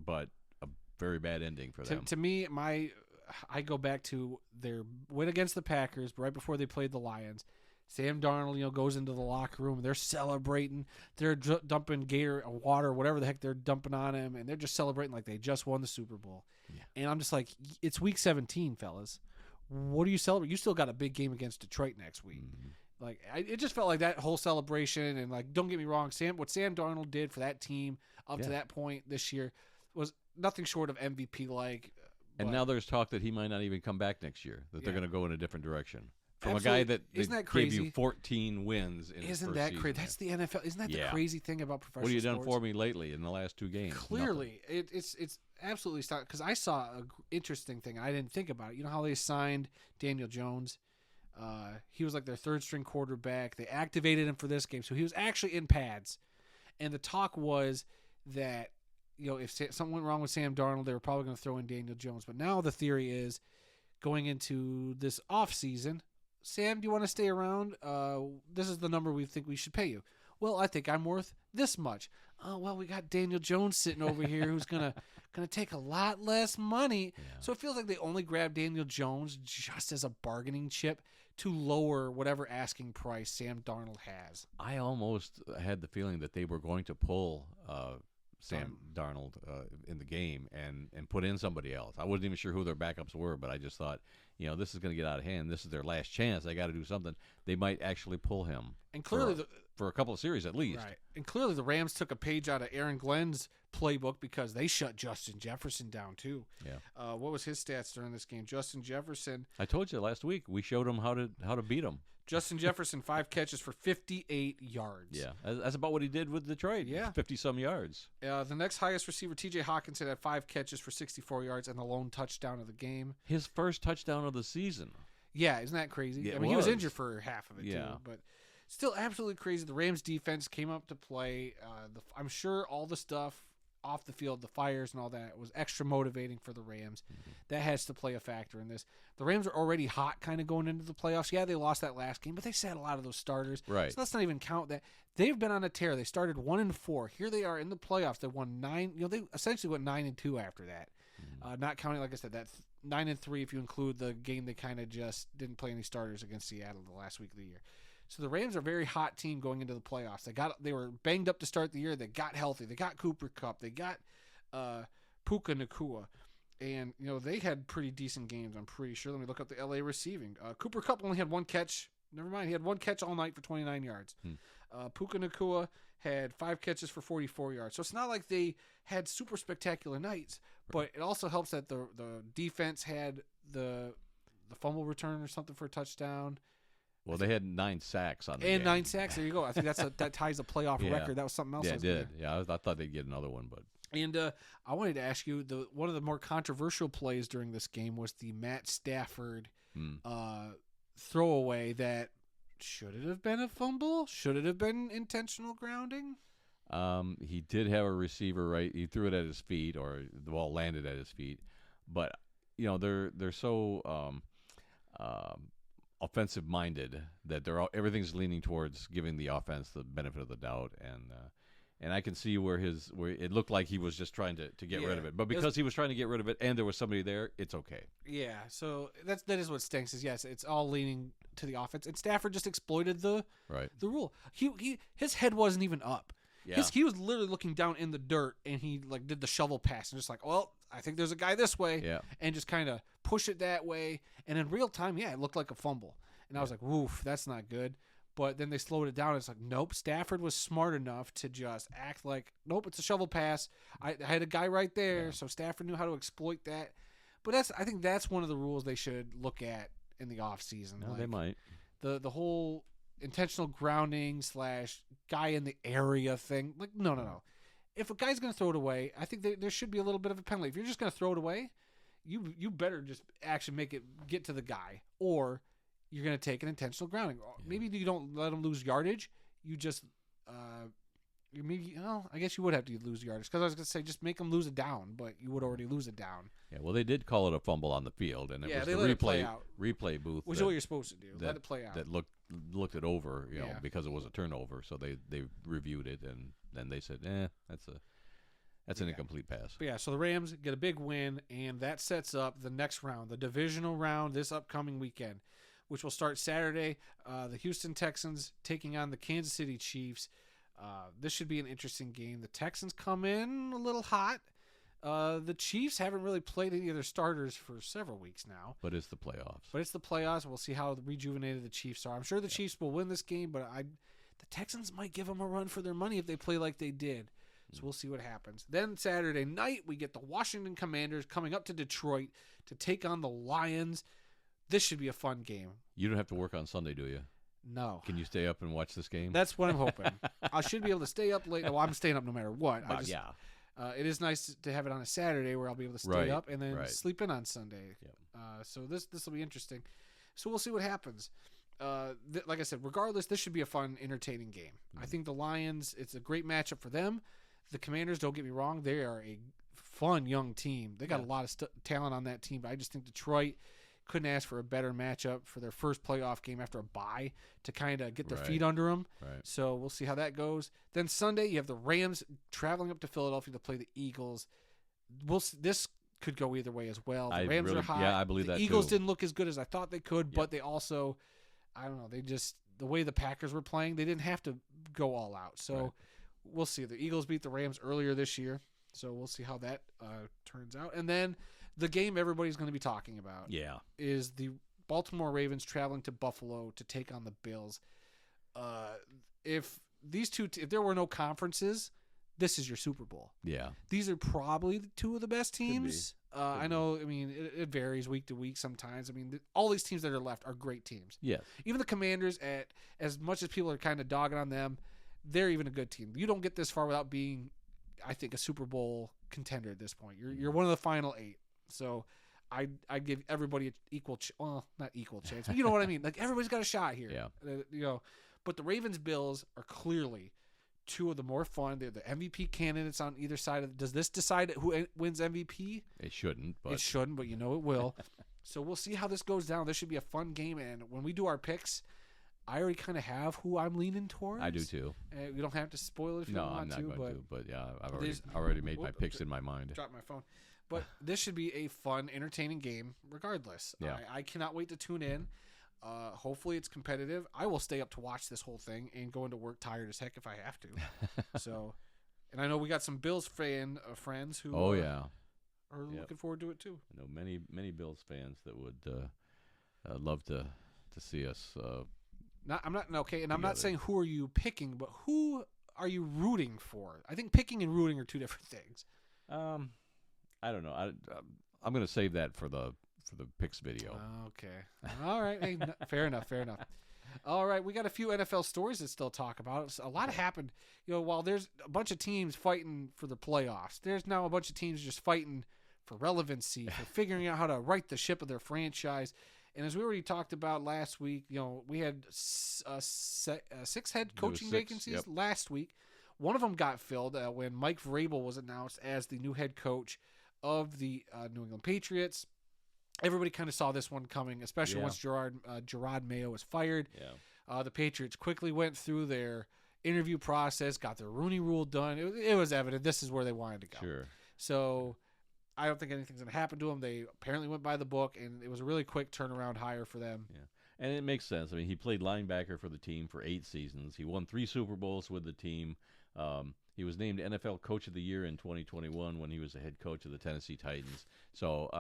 Speaker 1: but a very bad ending for them.
Speaker 2: To me, I go back to their win against the Packers right before they played the Lions. Sam Darnold, goes into the locker room. They're celebrating. They're dumping Gator water, whatever the heck they're dumping on him, and they're just celebrating like they just won the Super Bowl. Yeah. And I'm just like, it's week 17, fellas. What are you celebrating? You still got a big game against Detroit next week. Mm-hmm. It just felt like that whole celebration, and don't get me wrong, what Sam Darnold did for that team up to that point this year was nothing short of MVP-like.
Speaker 1: And now there's talk that he might not even come back next year, that they're going to go in a different direction. from a guy that
Speaker 2: Isn't that
Speaker 1: gave
Speaker 2: crazy?
Speaker 1: you 14 wins in his
Speaker 2: Isn't
Speaker 1: first
Speaker 2: that
Speaker 1: season.
Speaker 2: crazy? That's the NFL. Isn't that the crazy thing about professional
Speaker 1: What have you done
Speaker 2: sports?
Speaker 1: for me lately in the last 2 games?
Speaker 2: Clearly, it's absolutely stuck. Because I saw an interesting thing. I didn't think about it. You know how they signed Daniel Jones? He was like their third-string quarterback. They activated him for this game, so he was actually in pads. And the talk was that, you know, if something went wrong with Sam Darnold, they were probably going to throw in Daniel Jones. But now the theory is, going into this offseason, Sam, do you want to stay around? This is the number we think we should pay you. Well, I think I'm worth this much. Oh, well, we got Daniel Jones sitting over here who's gonna take a lot less money. Yeah. So it feels like they only grabbed Daniel Jones just as a bargaining chip to lower whatever asking price Sam Darnold has.
Speaker 1: I almost had the feeling that they were going to pull Sam Darnold in the game and put in somebody else. I wasn't even sure who their backups were, but I just thought, you know, this is going to get out of hand. This is their last chance. They got to do something. They might actually pull him.
Speaker 2: And clearly,
Speaker 1: for a couple of series at least.
Speaker 2: Right. And clearly the Rams took a page out of Aaron Glenn's playbook because they shut Justin Jefferson down too.
Speaker 1: Yeah.
Speaker 2: What was his stats during this game? Justin Jefferson.
Speaker 1: I told you last week we showed him how to beat him.
Speaker 2: Justin Jefferson, 5 catches for 58 yards.
Speaker 1: Yeah, that's about what he did with Detroit.
Speaker 2: Yeah.
Speaker 1: 50-some yards.
Speaker 2: The next highest receiver, T.J. Hawkinson, had 5 catches for 64 yards and the lone touchdown of the game.
Speaker 1: His first touchdown of the season.
Speaker 2: Yeah, isn't that crazy?
Speaker 1: Yeah,
Speaker 2: I mean, he was injured for half of it, too. But still absolutely crazy. The Rams' defense came up to play. I'm sure all the stuff off the field, the fires and all that, was extra motivating for the Rams. Mm-hmm. That has to play a factor in this. The Rams are already hot kind of going into the playoffs. Yeah, they lost that last game, but they sat a lot of those starters.
Speaker 1: Right.
Speaker 2: So let's not even count that. They've been on a tear. They started 1-4. Here they are in the playoffs. They won 9. You know, they essentially went 9-2 after that. Mm-hmm. Not counting, like I said, that's 9-3 if you include the game they kind of just didn't play any starters against Seattle the last week of the year. So the Rams are a very hot team going into the playoffs. They were banged up to start the year. They got healthy. They got Cooper Kupp. They got Puka Nacua. And, you know, they had pretty decent games, I'm pretty sure. Let me look up the LA receiving. Cooper Kupp only had 1 catch. Never mind. He had 1 catch all night for 29 yards. Puka Nacua had 5 catches for 44 yards. So it's not like they had super spectacular nights, but it also helps that the defense had the fumble return or something for a touchdown.
Speaker 1: Well, they had 9 sacks on the
Speaker 2: and
Speaker 1: game.
Speaker 2: 9 sacks. There you go. I think that ties a playoff record. That was something else.
Speaker 1: Yeah, it did. Yeah, I thought they'd get another one, but.
Speaker 2: And I wanted to ask you, one of the more controversial plays during this game was the Matt Stafford throwaway that should it have been a fumble? Should it have been intentional grounding?
Speaker 1: He did have a receiver, right? He threw it at his feet, or the ball landed at his feet. But, you know, they're so offensive minded that everything's leaning towards giving the offense the benefit of the doubt, and I can see where it looked like he was just trying to get rid of it, but because he was trying to get rid of it and there was somebody there, it's okay. Yeah,
Speaker 2: so that is what stinks. Is yes, it's all leaning to the offense, and Stafford just exploited the rule. His head wasn't even up. Yeah. He was literally looking down in the dirt, and he like did the shovel pass and just like, well, I think there's a guy this way, and just kind of push it that way. And in real time, it looked like a fumble. And I was like, woof, that's not good. But then they slowed it down. It's like, nope, Stafford was smart enough to just act like, nope, it's a shovel pass. I had a guy right there, so Stafford knew how to exploit that. But I think that's one of the rules they should look at in the offseason.
Speaker 1: No, they might.
Speaker 2: The whole intentional grounding / guy in the area thing. Like, no. If a guy's going to throw it away, I think there should be a little bit of a penalty. If you're just going to throw it away, you better just actually make it get to the guy, or you're going to take an intentional grounding. Maybe you don't let him lose yardage. You just I guess you would have to lose yardage, because I was going to say just make him lose a down, but you would already lose a down.
Speaker 1: Yeah, well, they did call it a fumble on the field, and it was the replay booth.
Speaker 2: Which is what you're supposed to do. Let it play out.
Speaker 1: That looked it over, you know, because it was a turnover, so they reviewed it, and then they said, that's an incomplete pass.
Speaker 2: But so the Rams get a big win, and that sets up the next round, the divisional round this upcoming weekend, which will start Saturday. The Houston Texans taking on the Kansas City Chiefs. This should be an interesting game. The Texans come in a little hot. The Chiefs haven't really played any of their starters for several weeks now.
Speaker 1: But it's the playoffs.
Speaker 2: We'll see how rejuvenated the Chiefs are. I'm sure the Chiefs will win this game, but the Texans might give them a run for their money if they play like they did. So we'll see what happens. Then Saturday night, we get the Washington Commanders coming up to Detroit to take on the Lions. this should be a fun game.
Speaker 1: You don't have to work on Sunday, do you?
Speaker 2: No.
Speaker 1: Can you stay up and watch this game?
Speaker 2: That's what I'm hoping. I should be able to stay up late. Well, I'm staying up no matter what.
Speaker 1: Yeah.
Speaker 2: It is nice to have it on a Saturday where I'll be able to stay up and then sleep in on Sunday.
Speaker 1: Yep.
Speaker 2: So this will be interesting. So we'll see what happens. Like I said, regardless, this should be a fun, entertaining game. I think the Lions, it's a great matchup for them. The Commanders, don't get me wrong, they are a fun young team. They got a lot of talent on that team, but I just think Detroit couldn't ask for a better matchup for their first playoff game after a bye to kind of get their feet under them.
Speaker 1: Right.
Speaker 2: So we'll see how that goes. Then Sunday, you have the Rams traveling up to Philadelphia to play the Eagles. This could go either way as well. The Rams are hot.
Speaker 1: Yeah, I believe
Speaker 2: that
Speaker 1: too.
Speaker 2: The Eagles didn't look as good as I thought they could, but they also, I don't know, the way the Packers were playing, they didn't have to go all out. So we'll see. The Eagles beat the Rams earlier this year, so we'll see how that turns out. And then the game everybody's going to be talking about is the Baltimore Ravens traveling to Buffalo to take on the Bills. If there were no conferences, this is your Super Bowl.
Speaker 1: Yeah.
Speaker 2: These are probably two of the best teams. I know, I mean, it varies week to week sometimes. I mean, all these teams that are left are great teams.
Speaker 1: Yeah.
Speaker 2: Even the Commanders, as much as people are kind of dogging on them, they're even a good team. You don't get this far without being, I think, a Super Bowl contender at this point. You're one of the final 8. So I give everybody an equal, not equal chance, but you know what I mean. Like everybody's got a shot here.
Speaker 1: Yeah.
Speaker 2: But the Ravens Bills are clearly two of the more fun. They're the MVP candidates on either side of. Does this decide who wins MVP?
Speaker 1: It shouldn't, but
Speaker 2: you know it will. So we'll see how this goes down. This should be a fun game, and when we do our picks, I already kind of have who I'm leaning towards.
Speaker 1: I do too.
Speaker 2: We don't have to spoil it if you don't want to.
Speaker 1: No, I'm not going to. But yeah, I've already made my picks in my mind.
Speaker 2: Drop my phone. But this should be a fun, entertaining game regardless.
Speaker 1: Yeah.
Speaker 2: I cannot wait to tune in. Hopefully it's competitive. I will stay up to watch this whole thing and go into work tired as heck if I have to. So, and I know we got some Bills friends who are looking forward to it too.
Speaker 1: I know many Bills fans that would love to see us.
Speaker 2: I'm not saying who are you picking, but who are you rooting for? I think picking and rooting are two different things.
Speaker 1: I don't know. I'm going to save that for the picks video.
Speaker 2: Okay. All right. Hey, fair enough. All right. We got a few NFL stories to still talk about. A lot happened. While there's a bunch of teams fighting for the playoffs, there's now a bunch of teams just fighting for relevancy, for figuring out how to right the ship of their franchise. And as we already talked about last week, we had 6 head coaching vacancies last week. One of them got filled when Mike Vrabel was announced as the new head coach of the New England Patriots. Everybody kind of saw this one coming, especially once Gerard Mayo was fired.
Speaker 1: Yeah.
Speaker 2: The Patriots quickly went through their interview process, got their Rooney Rule done. It was evident this is where they wanted to go.
Speaker 1: Sure.
Speaker 2: So I don't think anything's going to happen to them. They apparently went by the book, and it was a really quick turnaround hire for them.
Speaker 1: Yeah. And it makes sense. I mean, he played linebacker for the team for 8 seasons. He won 3 Super Bowls with the team. He was named NFL Coach of the Year in 2021 when he was the head coach of the Tennessee Titans. So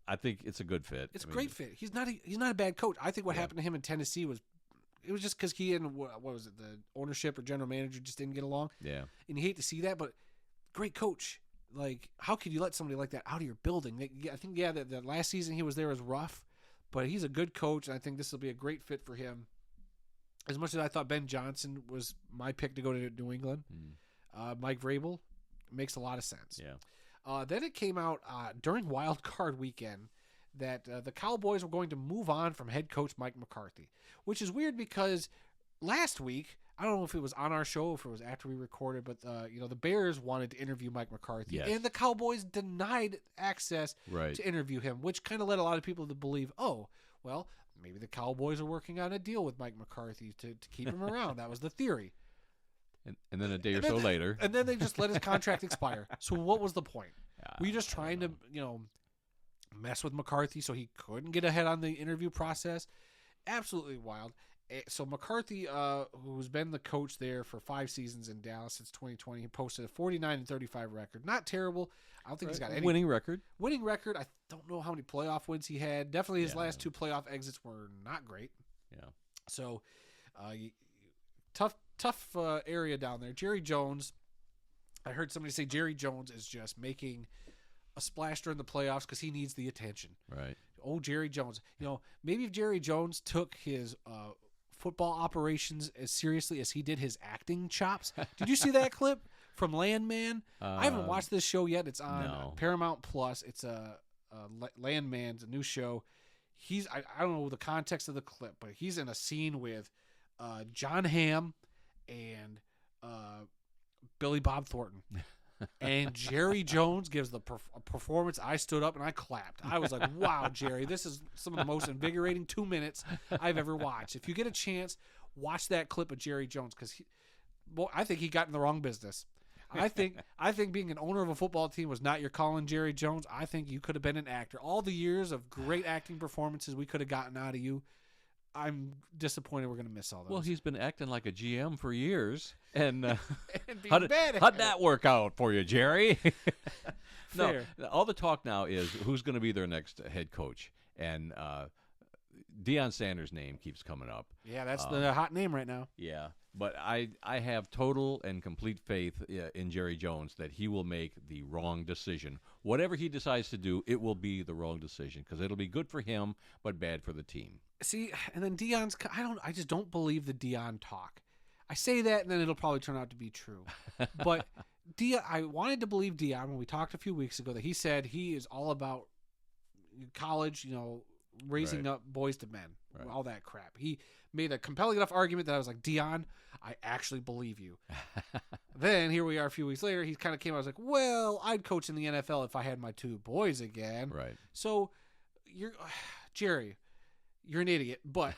Speaker 1: I think it's a good fit.
Speaker 2: It's a great fit. He's not a bad coach. I think what happened to him in Tennessee was just because he and what was it, the ownership or general manager just didn't get along.
Speaker 1: Yeah.
Speaker 2: And you hate to see that, but great coach. Like, how could you let somebody like that out of your building? I think the last season he was there was rough, but he's a good coach, and I think this will be a great fit for him. As much as I thought Ben Johnson was my pick to go to New England, Mike Vrabel makes a lot of sense.
Speaker 1: Yeah.
Speaker 2: Then it came out during Wild Card Weekend that the Cowboys were going to move on from head coach Mike McCarthy, which is weird because last week, I don't know if it was on our show or if it was after we recorded, but the Bears wanted to interview Mike McCarthy, and the Cowboys denied access to interview him, which kind of led a lot of people to believe, oh, well, maybe the Cowboys are working on a deal with Mike McCarthy to keep him around. That was the theory.
Speaker 1: And then a day or so later.
Speaker 2: And then they just let his contract expire. So what was the point? Were you just trying to, mess with McCarthy so he couldn't get ahead on the interview process? Absolutely wild. So McCarthy, who's been the coach there for 5 seasons in Dallas since 2020, he posted a 49-35 record. Not terrible. I don't think he's got any
Speaker 1: winning record.
Speaker 2: Winning record. I don't know how many playoff wins he had. Definitely his last 2 playoff exits were not great.
Speaker 1: Yeah.
Speaker 2: So, tough area down there. Jerry Jones. I heard somebody say Jerry Jones is just making a splash during the playoffs because he needs the attention.
Speaker 1: Right.
Speaker 2: Oh, Jerry Jones. Maybe if Jerry Jones took his football operations as seriously as he did his acting chops. Did you see that clip from Landman? I haven't watched this show yet. It's on Paramount Plus. It's Landman's a new show. I don't know the context of the clip, but he's in a scene with John Hamm and Billy Bob Thornton. And Jerry Jones gives the performance. I stood up and I clapped. I was like, wow, Jerry, this is some of the most invigorating 2 minutes I've ever watched. If you get a chance, watch that clip of Jerry Jones, because I think he got in the wrong business. I think being an owner of a football team was not your calling, Jerry Jones. I think you could have been an actor. All the years of great acting performances we could have gotten out of you, I'm disappointed we're going to miss all those.
Speaker 1: Well, he's been acting like a GM for years. And,
Speaker 2: and
Speaker 1: how'd that work out for you, Jerry? No, all the talk now is who's going to be their next head coach. And Deion Sanders' name keeps coming up.
Speaker 2: Yeah, that's the hot name right now.
Speaker 1: Yeah, but I have total and complete faith in Jerry Jones that he will make the wrong decision. Whatever he decides to do, it will be the wrong decision, because it'll be good for him but bad for the team.
Speaker 2: See, and then I just don't believe the Deion talk. I say that, and then it'll probably turn out to be true. But I wanted to believe Deion when we talked a few weeks ago that he said he is all about college, raising up boys to men, all that crap. He made a compelling enough argument that I was like, Deion, I actually believe you. Then here we are a few weeks later. He kind of came out. I was like, well, I'd coach in the NFL if I had my two boys again.
Speaker 1: Right.
Speaker 2: So Jerry, you're an idiot, but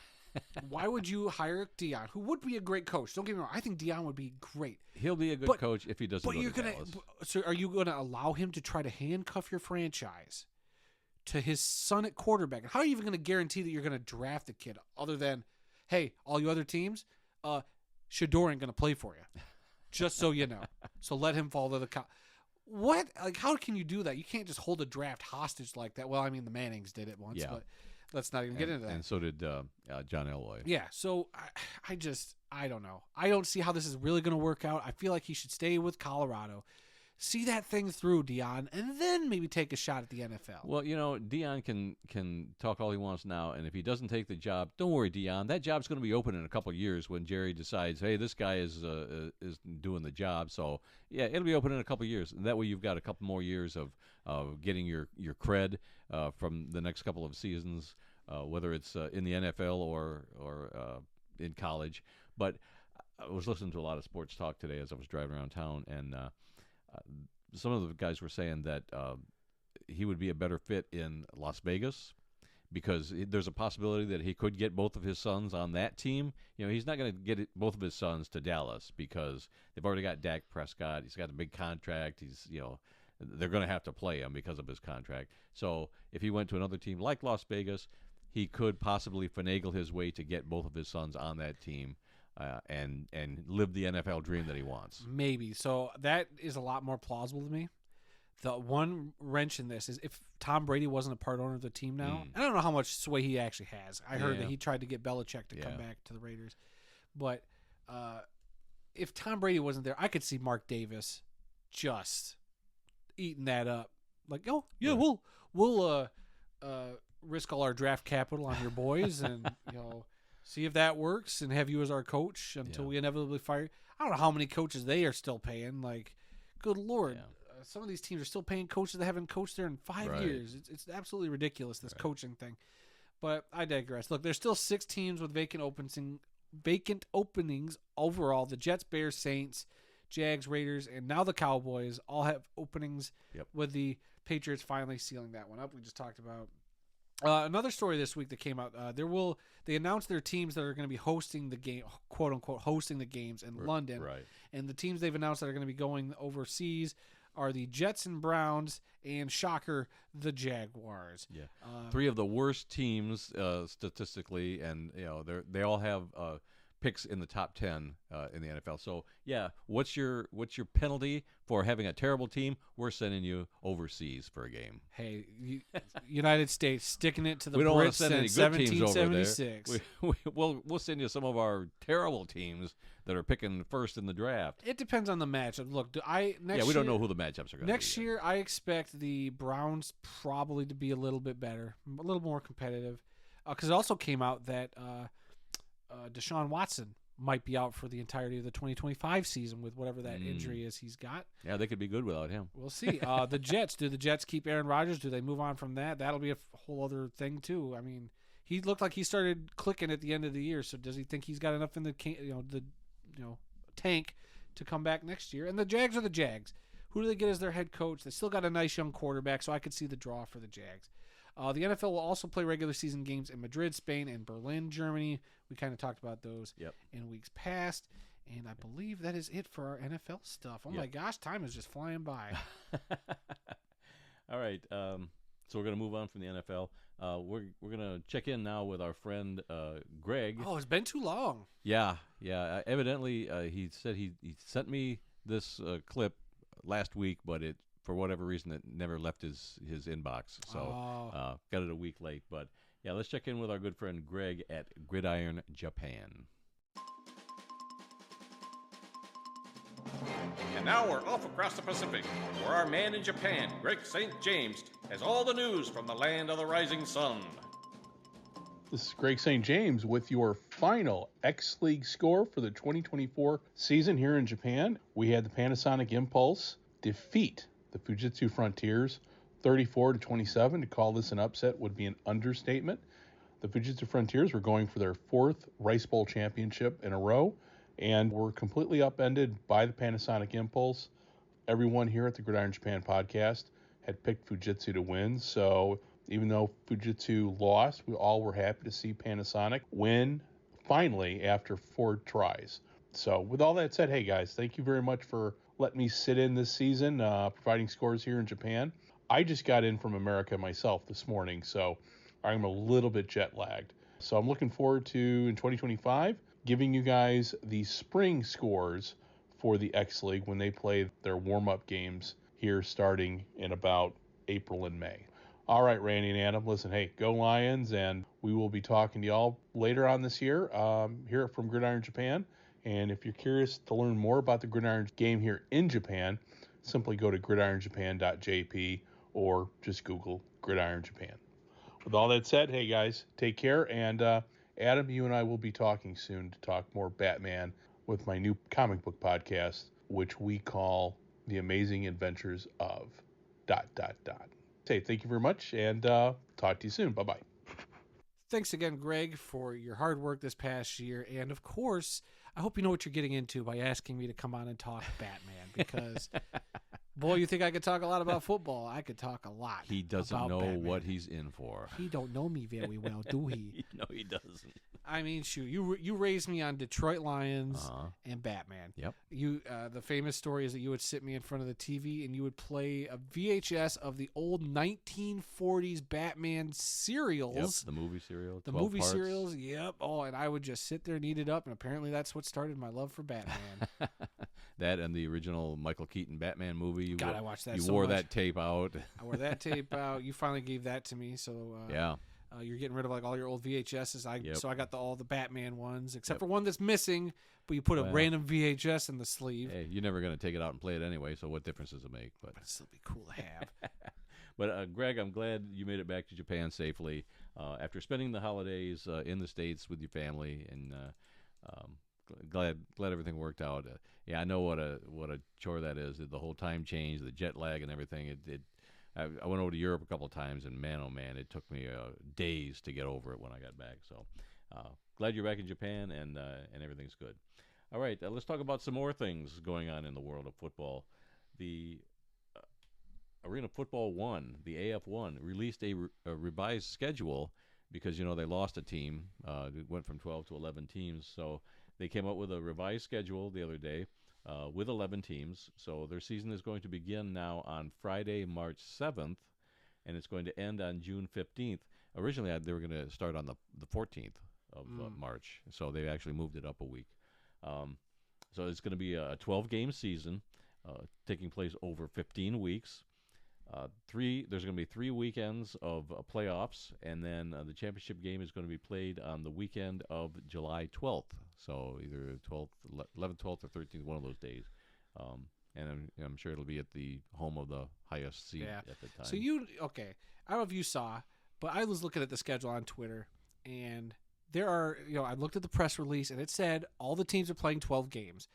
Speaker 2: why would you hire Deion, who would be a great coach? Don't get me wrong. I think Deion would be great.
Speaker 1: He'll be a good coach if he doesn't go to Dallas.
Speaker 2: So are you going to allow him to try to handcuff your franchise to his son at quarterback? And how are you even going to guarantee that you're going to draft the kid other than, hey, all you other teams, Shador ain't going to play for you, just so you know. So let him fall to the what? Like, how can you do that? You can't just hold a draft hostage like that. Well, I mean, the Mannings did it once, but let's not even get into that.
Speaker 1: And so did John Elway.
Speaker 2: Yeah, so I don't know. I don't see how this is really going to work out. I feel like he should stay with Colorado. See that thing through, Deion, and then maybe take a shot at the NFL.
Speaker 1: Well, Deion can talk all he wants now, and if he doesn't take the job, don't worry, Deion. That job's going to be open in a couple of years when Jerry decides, hey, this guy is doing the job. So, yeah, it'll be open in a couple of years. And that way you've got a couple more years of getting your cred from the next couple of seasons, whether it's in the NFL or in college. But I was listening to a lot of sports talk today as I was driving around town, and some of the guys were saying that he would be a better fit in Las Vegas because there's a possibility that he could get both of his sons on that team. He's not going to get both of his sons to Dallas because they've already got Dak Prescott. He's got a big contract. They're going to have to play him because of his contract. So if he went to another team like Las Vegas, he could possibly finagle his way to get both of his sons on that team. And live the NFL dream that he wants.
Speaker 2: Maybe. So that is a lot more plausible to me. The one wrench in this is if Tom Brady wasn't a part owner of the team now, I don't know how much sway he actually has. I heard that he tried to get Belichick to come back to the Raiders. But if Tom Brady wasn't there, I could see Mark Davis just eating that up. Like, we'll risk all our draft capital on your boys and, see if that works and have you as our coach until we inevitably fire. I don't know how many coaches they are still paying. Like, good Lord. Some of these teams are still paying coaches that haven't coached there in 5 years. It's absolutely ridiculous, this coaching thing. But I digress. Look, there's still 6 teams with vacant openings overall. The Jets, Bears, Saints, Jags, Raiders, and now the Cowboys all have openings with the Patriots finally sealing that one up. We just talked about. Another story this week that came out, they announced their teams that are going to be hosting the game, quote unquote, hosting the games in London.
Speaker 1: Right. And
Speaker 2: the teams they've announced that are going to be going overseas are the Jets and Browns, and shocker, the Jaguars. Yeah.
Speaker 1: 3 of the worst teams statistically, and they all have picks in the top 10 in the NFL. So yeah, what's your penalty for having a terrible team? We're sending you overseas for a game.
Speaker 2: Hey, United States sticking it to the
Speaker 1: We don't want to
Speaker 2: Brits
Speaker 1: send any
Speaker 2: since
Speaker 1: good teams over there.
Speaker 2: 1776.
Speaker 1: We'll send you some of our terrible teams that are picking first in the draft.
Speaker 2: It depends on the matchup. Look,
Speaker 1: We don't know who the matchups are going to be.
Speaker 2: Next year, I expect the Browns probably to be a little bit better, a little more competitive. Because it also came out that Deshaun Watson might be out for the entirety of the 2025 season with whatever that injury is he's got.
Speaker 1: Yeah, they could be good without him.
Speaker 2: We'll see. The Jets, do the Jets keep Aaron Rodgers? Do they move on from that? That'll be a whole other thing too. I mean, he looked like he started clicking at the end of the year. So does he think he's got enough in the tank to come back next year? And the Jags are the Jags. Who do they get as their head coach? They still got a nice young quarterback, so I could see the draw for the Jags. The NFL will also play regular season games in Madrid, Spain, and Berlin, Germany. We kind of talked about those in weeks past. And I believe that is it for our NFL stuff. Oh, my gosh, time is just flying by.
Speaker 1: All right. So we're going to move on from the NFL. We're going to check in now with our friend Greg.
Speaker 2: Oh, it's been too long.
Speaker 1: Yeah. Evidently, he said he sent me this clip last week, but for whatever reason, it never left his inbox. So got it a week late. But yeah, let's check in with our good friend Greg at Gridiron Japan.
Speaker 3: And now we're off across the Pacific, where our man in Japan, Greg St. James, has all the news from the land of the rising sun.
Speaker 4: This is Greg St. James with your final X-League score for the 2024 season here in Japan. We had the Panasonic Impulse defeat the Fujitsu Frontiers 34-27. To call this an upset would be an understatement. The Fujitsu Frontiers were going for their fourth Rice Bowl championship in a row and were completely upended by the Panasonic Impulse. Everyone here at the Gridiron Japan podcast had picked Fujitsu to win, so even though Fujitsu lost, we all were happy to see Panasonic win finally after 4 tries. So with all that said, hey guys, thank you very much for letting me sit in this season, providing scores here in Japan. I just got in from America myself this morning, so I'm a little bit jet lagged. So I'm looking forward to, in 2025, giving you guys the spring scores for the X-League when they play their warm-up games here starting in about April and May. All right, Randy and Adam, listen, hey, go Lions, and we will be talking to y'all later on this year here from Gridiron Japan. And if you're curious to learn more about the Gridiron game here in Japan, simply go to gridironjapan.jp or just Google Gridiron Japan. With all that said, hey guys, take care. And Adam, you and I will be talking soon to talk more Batman with my new comic book podcast, which we call The Amazing Adventures of ... Say thank you very much, and talk to you soon. Bye-bye.
Speaker 2: Thanks again, Greg, for your hard work this past year. And, of course, I hope you know what you're getting into by asking me to come on and talk Batman, because, boy, you think I could talk a lot about football. I could talk a lot.
Speaker 1: He doesn't
Speaker 2: about
Speaker 1: know
Speaker 2: Batman.
Speaker 1: what he's in for.
Speaker 2: He don't know me very well, do he?
Speaker 1: No, he doesn't.
Speaker 2: I mean, shoot, you raised me on Detroit Lions and Batman.
Speaker 1: Yep.
Speaker 2: You the famous story is that you would sit me in front of the TV and you would play a VHS of the old 1940s Batman serials.
Speaker 1: Yep, the movie serial.
Speaker 2: The movie serials, yep. Oh, and I would just sit there and eat it up, and apparently that's what started my love for Batman.
Speaker 1: That and the original Michael Keaton Batman movie.
Speaker 2: God, I watched that
Speaker 1: You
Speaker 2: so
Speaker 1: wore
Speaker 2: much.
Speaker 1: that tape out.
Speaker 2: I wore that tape out. You finally gave that to me, so
Speaker 1: Yeah.
Speaker 2: You're getting rid of like all your old VHSs.
Speaker 1: Yep.
Speaker 2: So I got all the Batman ones, except for one that's missing. But you put a random VHS in the sleeve.
Speaker 1: Hey, you're never going to take it out and play it anyway, so what difference does it make? But
Speaker 2: It'd still be cool to have.
Speaker 1: But Greg, I'm glad you made it back to Japan safely after spending the holidays in the States with your family, and glad everything worked out. Yeah, I know what a chore that is. The whole time change, the jet lag, and everything. I went over to Europe a couple of times, and man, oh man, it took me days to get over it when I got back. So glad you're back in Japan, and everything's good. All right, let's talk about some more things going on in the world of football. The Arena Football 1, the AF1, released a revised schedule because, they lost a team. It went from 12 to 11 teams. So they came up with a revised schedule the other day with 11 teams. So their season is going to begin now on Friday, March 7th, and it's going to end on June 15th. Originally, they were going to start on the 14th of March. So they actually moved it up a week. So it's going to be a 12-game season taking place over 15 weeks. There's going to be 3 weekends of playoffs, and then the championship game is going to be played on the weekend of July 12th. So either 12th, 11th, 12th, or 13th, one of those days. And I'm sure it'll be at the home of the highest seed at the time.
Speaker 2: So I don't know if you saw, but I was looking at the schedule on Twitter, and there are, I looked at the press release, and it said all the teams are playing 12 games,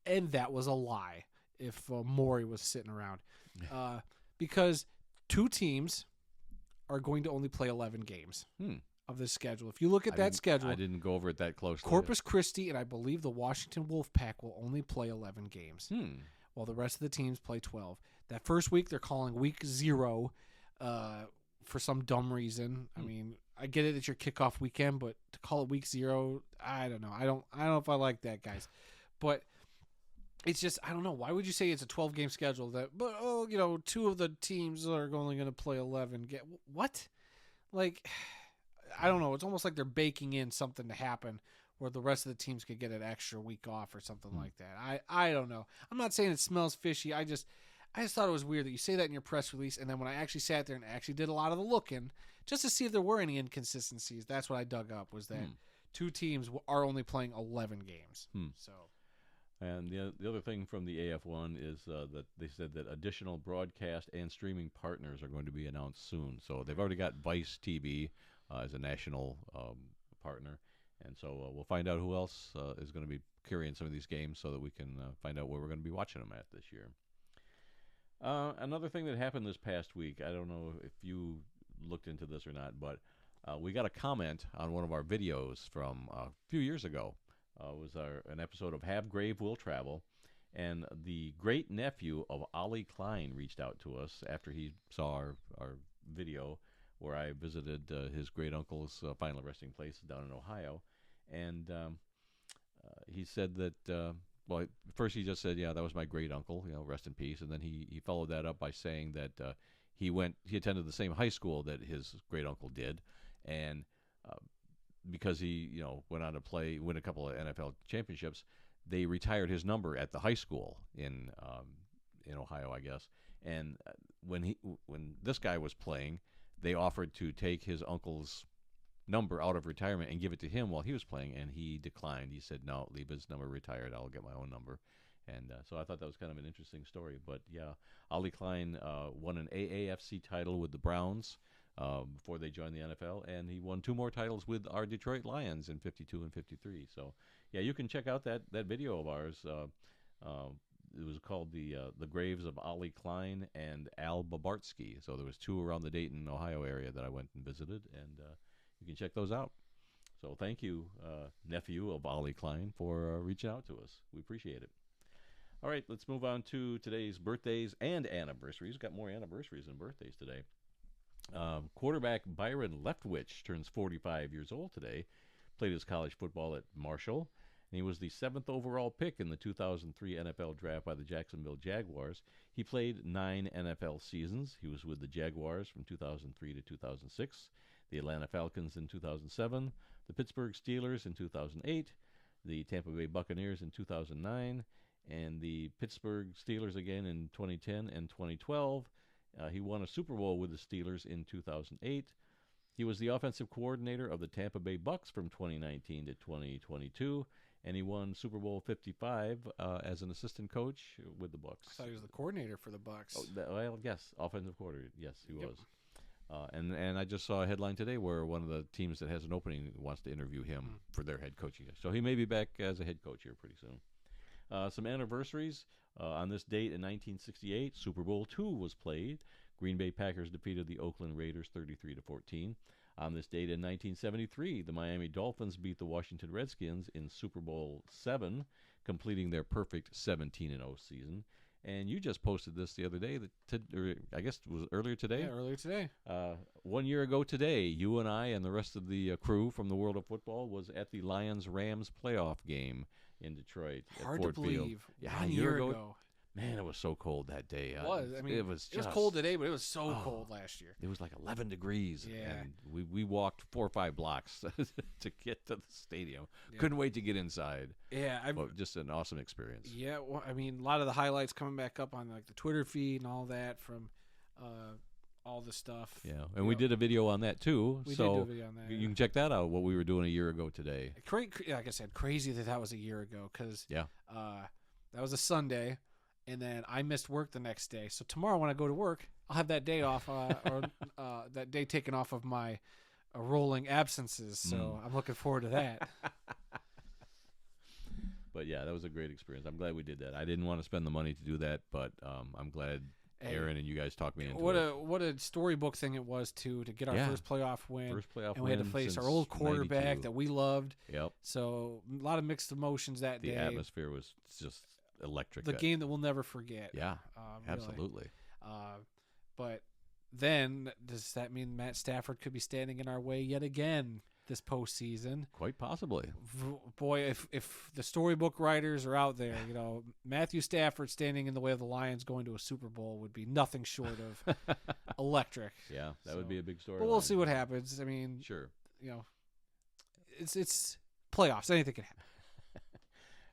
Speaker 2: and that was a lie if Maury was sitting around. Because 2 teams are going to only play 11 games of this schedule. If you look at that schedule,
Speaker 1: I didn't go over it that closely.
Speaker 2: Corpus Christi and I believe the Washington Wolfpack will only play 11 games, while the rest of the teams play 12. That first week they're calling week 0 for some dumb reason. I mean, I get it, it's your kickoff weekend, but to call it week 0, I don't know. I don't know if I like that, guys. But it's just, I don't know. Why would you say it's a 12-game schedule but 2 of the teams are only going to play 11? What? Like, I don't know. It's almost like they're baking in something to happen where the rest of the teams could get an extra week off or something like that. I don't know. I'm not saying it smells fishy. I just thought it was weird that you say that in your press release, and then when I actually sat there and actually did a lot of the looking just to see if there were any inconsistencies, that's what I dug up, was that 2 teams are only playing 11 games. So.
Speaker 1: And the other thing from the AF1 is that they said that additional broadcast and streaming partners are going to be announced soon. So they've already got Vice TV as a national partner. And so we'll find out who else is going to be carrying some of these games so that we can find out where we're going to be watching them at this year. Another thing that happened this past week, I don't know if you looked into this or not, but we got a comment on one of our videos from a few years ago. It was an episode of Have Grave Will Travel, and the great nephew of Ollie Klein reached out to us after he saw our video where I visited his great uncle's final resting place down in Ohio, and he said that first he just said, yeah, that was my great uncle, rest in peace, and then he followed that up by saying that he attended the same high school that his great uncle did, and because he went on to win a couple of NFL championships, they retired his number at the high school in Ohio, I guess. And when this guy was playing, they offered to take his uncle's number out of retirement and give it to him while he was playing, and he declined. He said, no, leave his number retired. I'll get my own number. And so I thought that was kind of an interesting story. But yeah, Ollie Klein won an AAFC title with the Browns before they joined the NFL, and he won 2 more titles with our Detroit Lions in 52 and 53. So yeah, you can check out that video of ours. It was called the Graves of Ollie Klein and Al Babartsky. So there was 2 around the Dayton, Ohio area that I went and visited, and you can check those out. So thank you, nephew of Ollie Klein, for reaching out to us. We appreciate it. All right, let's move on to today's birthdays and anniversaries. Got more anniversaries than birthdays today. Quarterback Byron Leftwich turns 45 years old today. Played his college football at Marshall, and he was the 7th overall pick in the 2003 NFL draft by the Jacksonville Jaguars. He played 9 NFL seasons. He was with the Jaguars from 2003 to 2006, the Atlanta Falcons in 2007, the Pittsburgh Steelers in 2008, the Tampa Bay Buccaneers in 2009, and the Pittsburgh Steelers again in 2010 and 2012. He won a Super Bowl with the Steelers in 2008. He was the offensive coordinator of the Tampa Bay Bucks from 2019 to 2022, and he won Super Bowl 55 as an assistant coach with the Bucks.
Speaker 2: I thought he was the coordinator for the Bucks.
Speaker 1: Well, yes, offensive coordinator. Yes, he was. And I just saw a headline today where one of the teams that has an opening wants to interview him for their head coaching. So he may be back as a head coach here pretty soon. Some anniversaries. On this date in 1968, Super Bowl II was played. Green Bay Packers defeated the Oakland Raiders 33-14. On this date in 1973, the Miami Dolphins beat the Washington Redskins in Super Bowl VII, completing their perfect 17-0 season. And you just posted this the other day, or I guess it was earlier today?
Speaker 2: Yeah, earlier today.
Speaker 1: 1 year ago today, you and I and the rest of the crew from the world of football was at the Lions-Rams playoff game in Detroit
Speaker 2: Hard
Speaker 1: at Ford
Speaker 2: to believe.
Speaker 1: Field. Yeah,
Speaker 2: 1 year ago.
Speaker 1: Man, it was so cold that day.
Speaker 2: It was. I mean,
Speaker 1: it was
Speaker 2: cold today, but it was so cold last year.
Speaker 1: It was like 11 degrees.
Speaker 2: Yeah.
Speaker 1: And we walked 4 or 5 blocks to get to the stadium.
Speaker 2: Yeah.
Speaker 1: Couldn't wait to get inside.
Speaker 2: Yeah.
Speaker 1: Just an awesome experience.
Speaker 2: Yeah. Well, I mean, a lot of the highlights coming back up on like the Twitter feed and all that from all the stuff.
Speaker 1: Yeah. And we did a video on that too.
Speaker 2: We did do a video on that.
Speaker 1: You can check that out, what we were doing a year ago today.
Speaker 2: Like I said, crazy that was a year ago because
Speaker 1: that
Speaker 2: was a Sunday. And then I missed work the next day. So tomorrow when I go to work, I'll have that day off, or that day taken off of my rolling absences. So I'm looking forward to that.
Speaker 1: But yeah, that was a great experience. I'm glad we did that. I didn't want to spend the money to do that, but I'm glad Aaron and you guys talked me into it.
Speaker 2: What a storybook thing it was to get our first playoff win. And we had to face our old quarterback
Speaker 1: 92.
Speaker 2: that we loved.
Speaker 1: Yep.
Speaker 2: So a lot of mixed emotions that day.
Speaker 1: The atmosphere was just electric.
Speaker 2: The game that we'll never forget.
Speaker 1: Yeah,
Speaker 2: really.
Speaker 1: absolutely.
Speaker 2: But then, does that mean Matt Stafford could be standing in our way yet again this postseason?
Speaker 1: Quite possibly.
Speaker 2: Boy, if the storybook writers are out there, Matthew Stafford standing in the way of the Lions going to a Super Bowl would be nothing short of electric.
Speaker 1: Yeah, that would be a big story.
Speaker 2: But we'll see what happens. I mean,
Speaker 1: sure.
Speaker 2: It's playoffs. Anything can happen.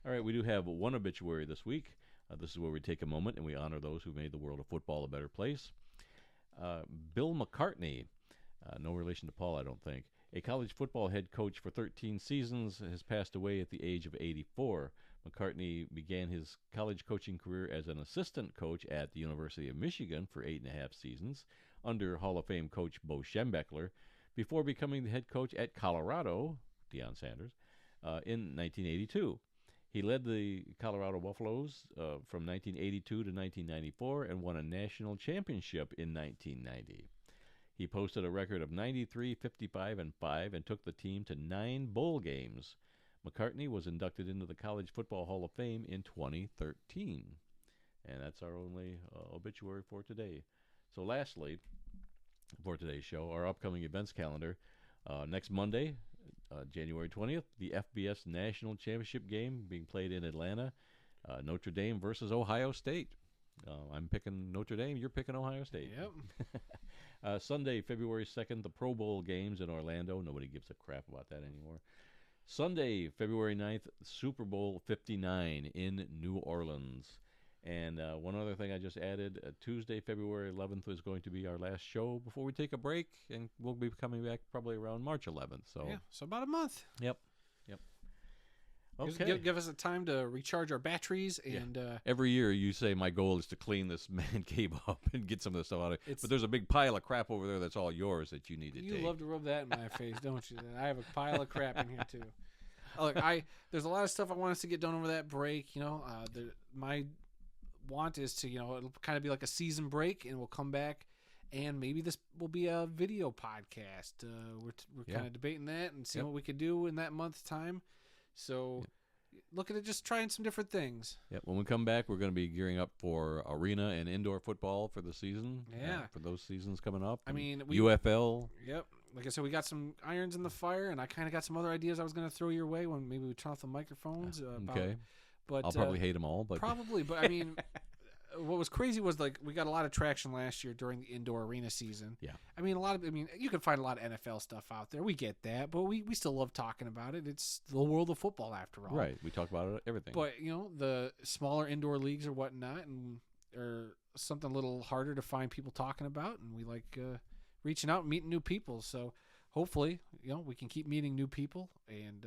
Speaker 1: All right, we do have one obituary this week. This is where we take a moment and we honor those who made the world of football a better place. Bill McCartney, no relation to Paul, I don't think, a college football head coach for 13 seasons, has passed away at the age of 84. McCartney began his college coaching career as an assistant coach at the University of Michigan for 8.5 seasons under Hall of Fame coach Bo Schembechler before becoming the head coach at Colorado, Deion Sanders, in 1982. He led the Colorado Buffaloes from 1982 to 1994 and won a national championship in 1990. He posted a record of 93, 55, and 5 and took the team to 9 bowl games. McCartney was inducted into the College Football Hall of Fame in 2013. And that's our only obituary for today. So lastly, for today's show, our upcoming events calendar. Next Monday, January 20th, the FBS National Championship game being played in Atlanta. Notre Dame versus Ohio State. I'm picking Notre Dame. You're picking Ohio State.
Speaker 2: Yep.
Speaker 1: Sunday, February 2nd, the Pro Bowl games in Orlando. Nobody gives a crap about that anymore. Sunday, February 9th, Super Bowl 59 in New Orleans. And one other thing I just added, Tuesday, February 11th is going to be our last show before we take a break, and we'll be coming back probably around March 11th. So
Speaker 2: about a month.
Speaker 1: Yep. Okay.
Speaker 2: Give us a time to recharge our batteries. And
Speaker 1: every year you say my goal is to clean this man cave up and get some of the stuff out of it. But there's a big pile of crap over there that's all yours that you need to take.
Speaker 2: You love to rub that in my face, don't you? I have a pile of crap in here too. Look, there's a lot of stuff I want us to get done over that break. My want is to it'll kind of be like a season break, and we'll come back, and maybe this will be a video podcast. We're kind of debating that and seeing what we could do in that month's time. So, looking at just trying some different things.
Speaker 1: Yep. When we come back, we're going to be gearing up for arena and indoor football for the season.
Speaker 2: Yeah.
Speaker 1: For those seasons coming up.
Speaker 2: I mean,
Speaker 1: UFL.
Speaker 2: Yep. Like I said, we got some irons in the fire, and I kind of got some other ideas I was going to throw your way when maybe we turn off the microphones.
Speaker 1: Okay.
Speaker 2: But
Speaker 1: I'll probably hate them all. But
Speaker 2: probably. But I mean, what was crazy was we got a lot of traction last year during the indoor arena season.
Speaker 1: Yeah.
Speaker 2: I mean, you can find a lot of NFL stuff out there. We get that, but we still love talking about it. It's the world of football after all.
Speaker 1: Right. We talk about everything.
Speaker 2: But the smaller indoor leagues or whatnot, are something a little harder to find people talking about, and we like reaching out and meeting new people. So hopefully, we can keep meeting new people and.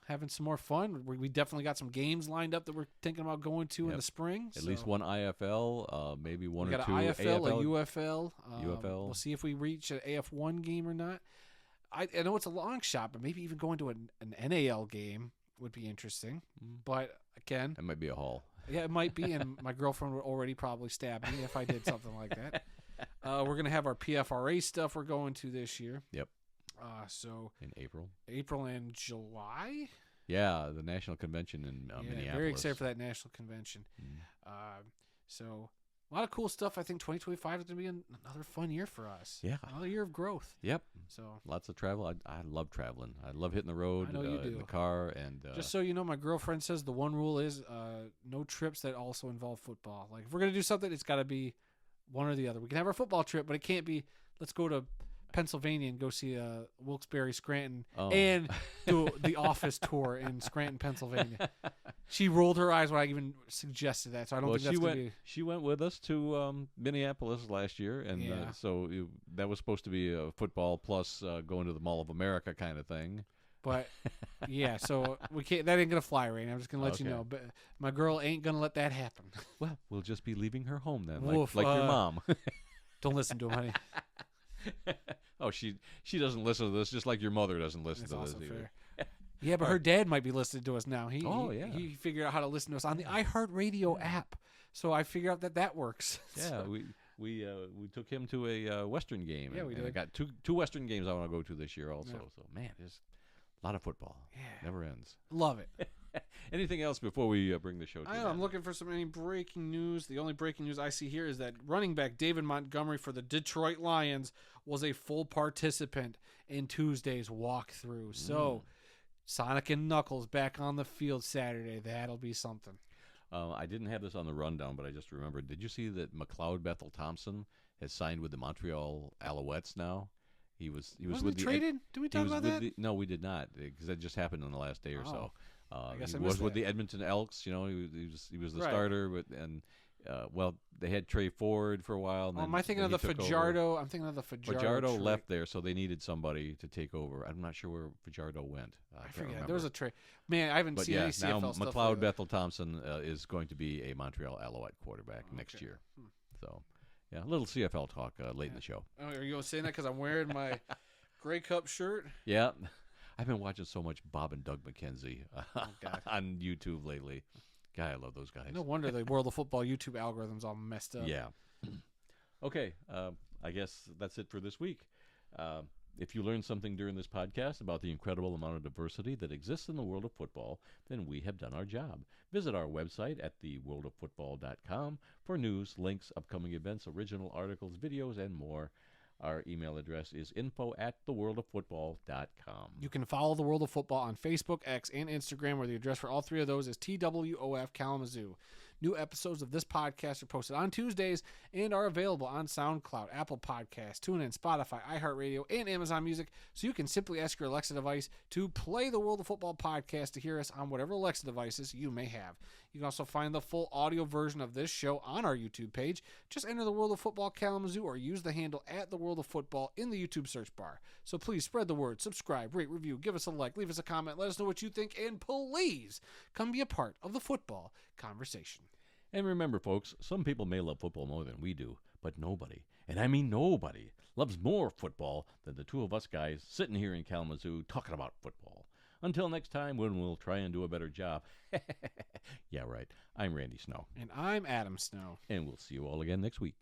Speaker 2: Having some more fun. We definitely got some games lined up that we're thinking about going to in the spring.
Speaker 1: At least one IFL, maybe one or two
Speaker 2: AFL. We got an IFL,
Speaker 1: AFL.
Speaker 2: a UFL. We'll see if we reach an AF1 game or not. I know it's a long shot, but maybe even going to an NAL game would be interesting. But again,
Speaker 1: it might be a haul.
Speaker 2: Yeah, it might be, and my girlfriend would already probably stab me if I did something like that. We're gonna have our PFRA stuff we're going to this year.
Speaker 1: Yep.
Speaker 2: So
Speaker 1: in
Speaker 2: April and July.
Speaker 1: Yeah, the national convention in Minneapolis.
Speaker 2: Very excited for that national convention. So A lot of cool stuff. I think 2025 is going to be another fun year for us.
Speaker 1: Yeah.
Speaker 2: Another year of growth.
Speaker 1: Yep.
Speaker 2: So
Speaker 1: Lots of travel. I love traveling. I love hitting the road
Speaker 2: I know you do.
Speaker 1: in the car. And
Speaker 2: just so you know, my girlfriend says the one rule is no trips that also involve football. Like if we're going to do something, it's got to be one or the other. We can have our football trip, but it can't be, let's go to Pennsylvania and go see Wilkes-Barre, Scranton, and do the office tour in Scranton, Pennsylvania. She rolled her eyes when I even suggested that, so I don't think that's going to be...
Speaker 1: She went with us to Minneapolis last year, and that was supposed to be a football plus going to the Mall of America kind of thing.
Speaker 2: But, yeah, so we can't. That ain't going to fly, Rain. I'm just going to let you know. But my girl ain't going to let that happen.
Speaker 1: Well, we'll just be leaving her home then,
Speaker 2: Woof,
Speaker 1: like your mom.
Speaker 2: Don't listen to him, honey.
Speaker 1: Oh, she doesn't listen to this, just like your mother doesn't listen to this either.
Speaker 2: Fair. Yeah, but her dad might be listening to us now. He figured out how to listen to us on the iHeartRadio app. So I figured out that works.
Speaker 1: Yeah, we took him to a Western game.
Speaker 2: Yeah, we did.
Speaker 1: And I got two Western games I want to go to this year also. Yeah. So man, there's a lot of football.
Speaker 2: Yeah,
Speaker 1: never ends.
Speaker 2: Love it.
Speaker 1: Anything else before we bring the show to
Speaker 2: I'm looking for any breaking news. The only breaking news I see here is that running back David Montgomery for the Detroit Lions was a full participant in Tuesday's walkthrough. So, Sonic and Knuckles back on the field Saturday. That'll be something.
Speaker 1: I didn't have this on the rundown, but I just remembered. Did you see that McLeod Bethel Thompson has signed with the Montreal Alouettes now? He was
Speaker 2: Wasn't traded? Did we talk about that?
Speaker 1: No, we did not, because that just happened in the last day or so.
Speaker 2: I guess
Speaker 1: he
Speaker 2: I
Speaker 1: was
Speaker 2: missed
Speaker 1: with
Speaker 2: that.
Speaker 1: the Edmonton Elks. He was the starter, they had Trey Ford for a while. And
Speaker 2: am I thinking of the Fajardo? I'm thinking of the Fajardo.
Speaker 1: Fajardo left there, so they needed somebody to take over. I'm not sure where Fajardo went. I
Speaker 2: forget.
Speaker 1: remember.
Speaker 2: There was a trade. Man, I haven't seen any CFL
Speaker 1: now
Speaker 2: stuff.
Speaker 1: McLeod Bethel Thompson is going to be a Montreal Alouette quarterback next year. So, yeah, a little CFL talk late in the show.
Speaker 2: Oh, are you saying that because I'm wearing my Grey Cup shirt?
Speaker 1: Yeah. I've been watching so much Bob and Doug McKenzie on YouTube lately. God, I love those guys.
Speaker 2: No wonder the World of Football YouTube algorithm's all messed up.
Speaker 1: Yeah. Okay, I guess that's it for this week. If you learned something during this podcast about the incredible amount of diversity that exists in the world of football, then we have done our job. Visit our website at theworldoffootball.com for news, links, upcoming events, original articles, videos, and more. Our email address is info@theworldoffootball.com.
Speaker 2: You can follow The World of Football on Facebook, X, and Instagram, where the address for all three of those is TWOF Kalamazoo. New episodes of this podcast are posted on Tuesdays and are available on SoundCloud, Apple Podcasts, TuneIn, Spotify, iHeartRadio, and Amazon Music, so you can simply ask your Alexa device to play the World of Football podcast to hear us on whatever Alexa devices you may have. You can also find the full audio version of this show on our YouTube page. Just enter the World of Football Kalamazoo or use the handle @TheWorldOfFootball in the YouTube search bar. So please spread the word, subscribe, rate, review, give us a like, leave us a comment, let us know what you think, and please come be a part of the football conversation.
Speaker 1: And remember, folks, some people may love football more than we do, but nobody, and I mean nobody, loves more football than the two of us guys sitting here in Kalamazoo talking about football. Until next time, when we'll try and do a better job. Yeah, right. I'm Randy Snow.
Speaker 2: And I'm Adam Snow.
Speaker 1: And we'll see you all again next week.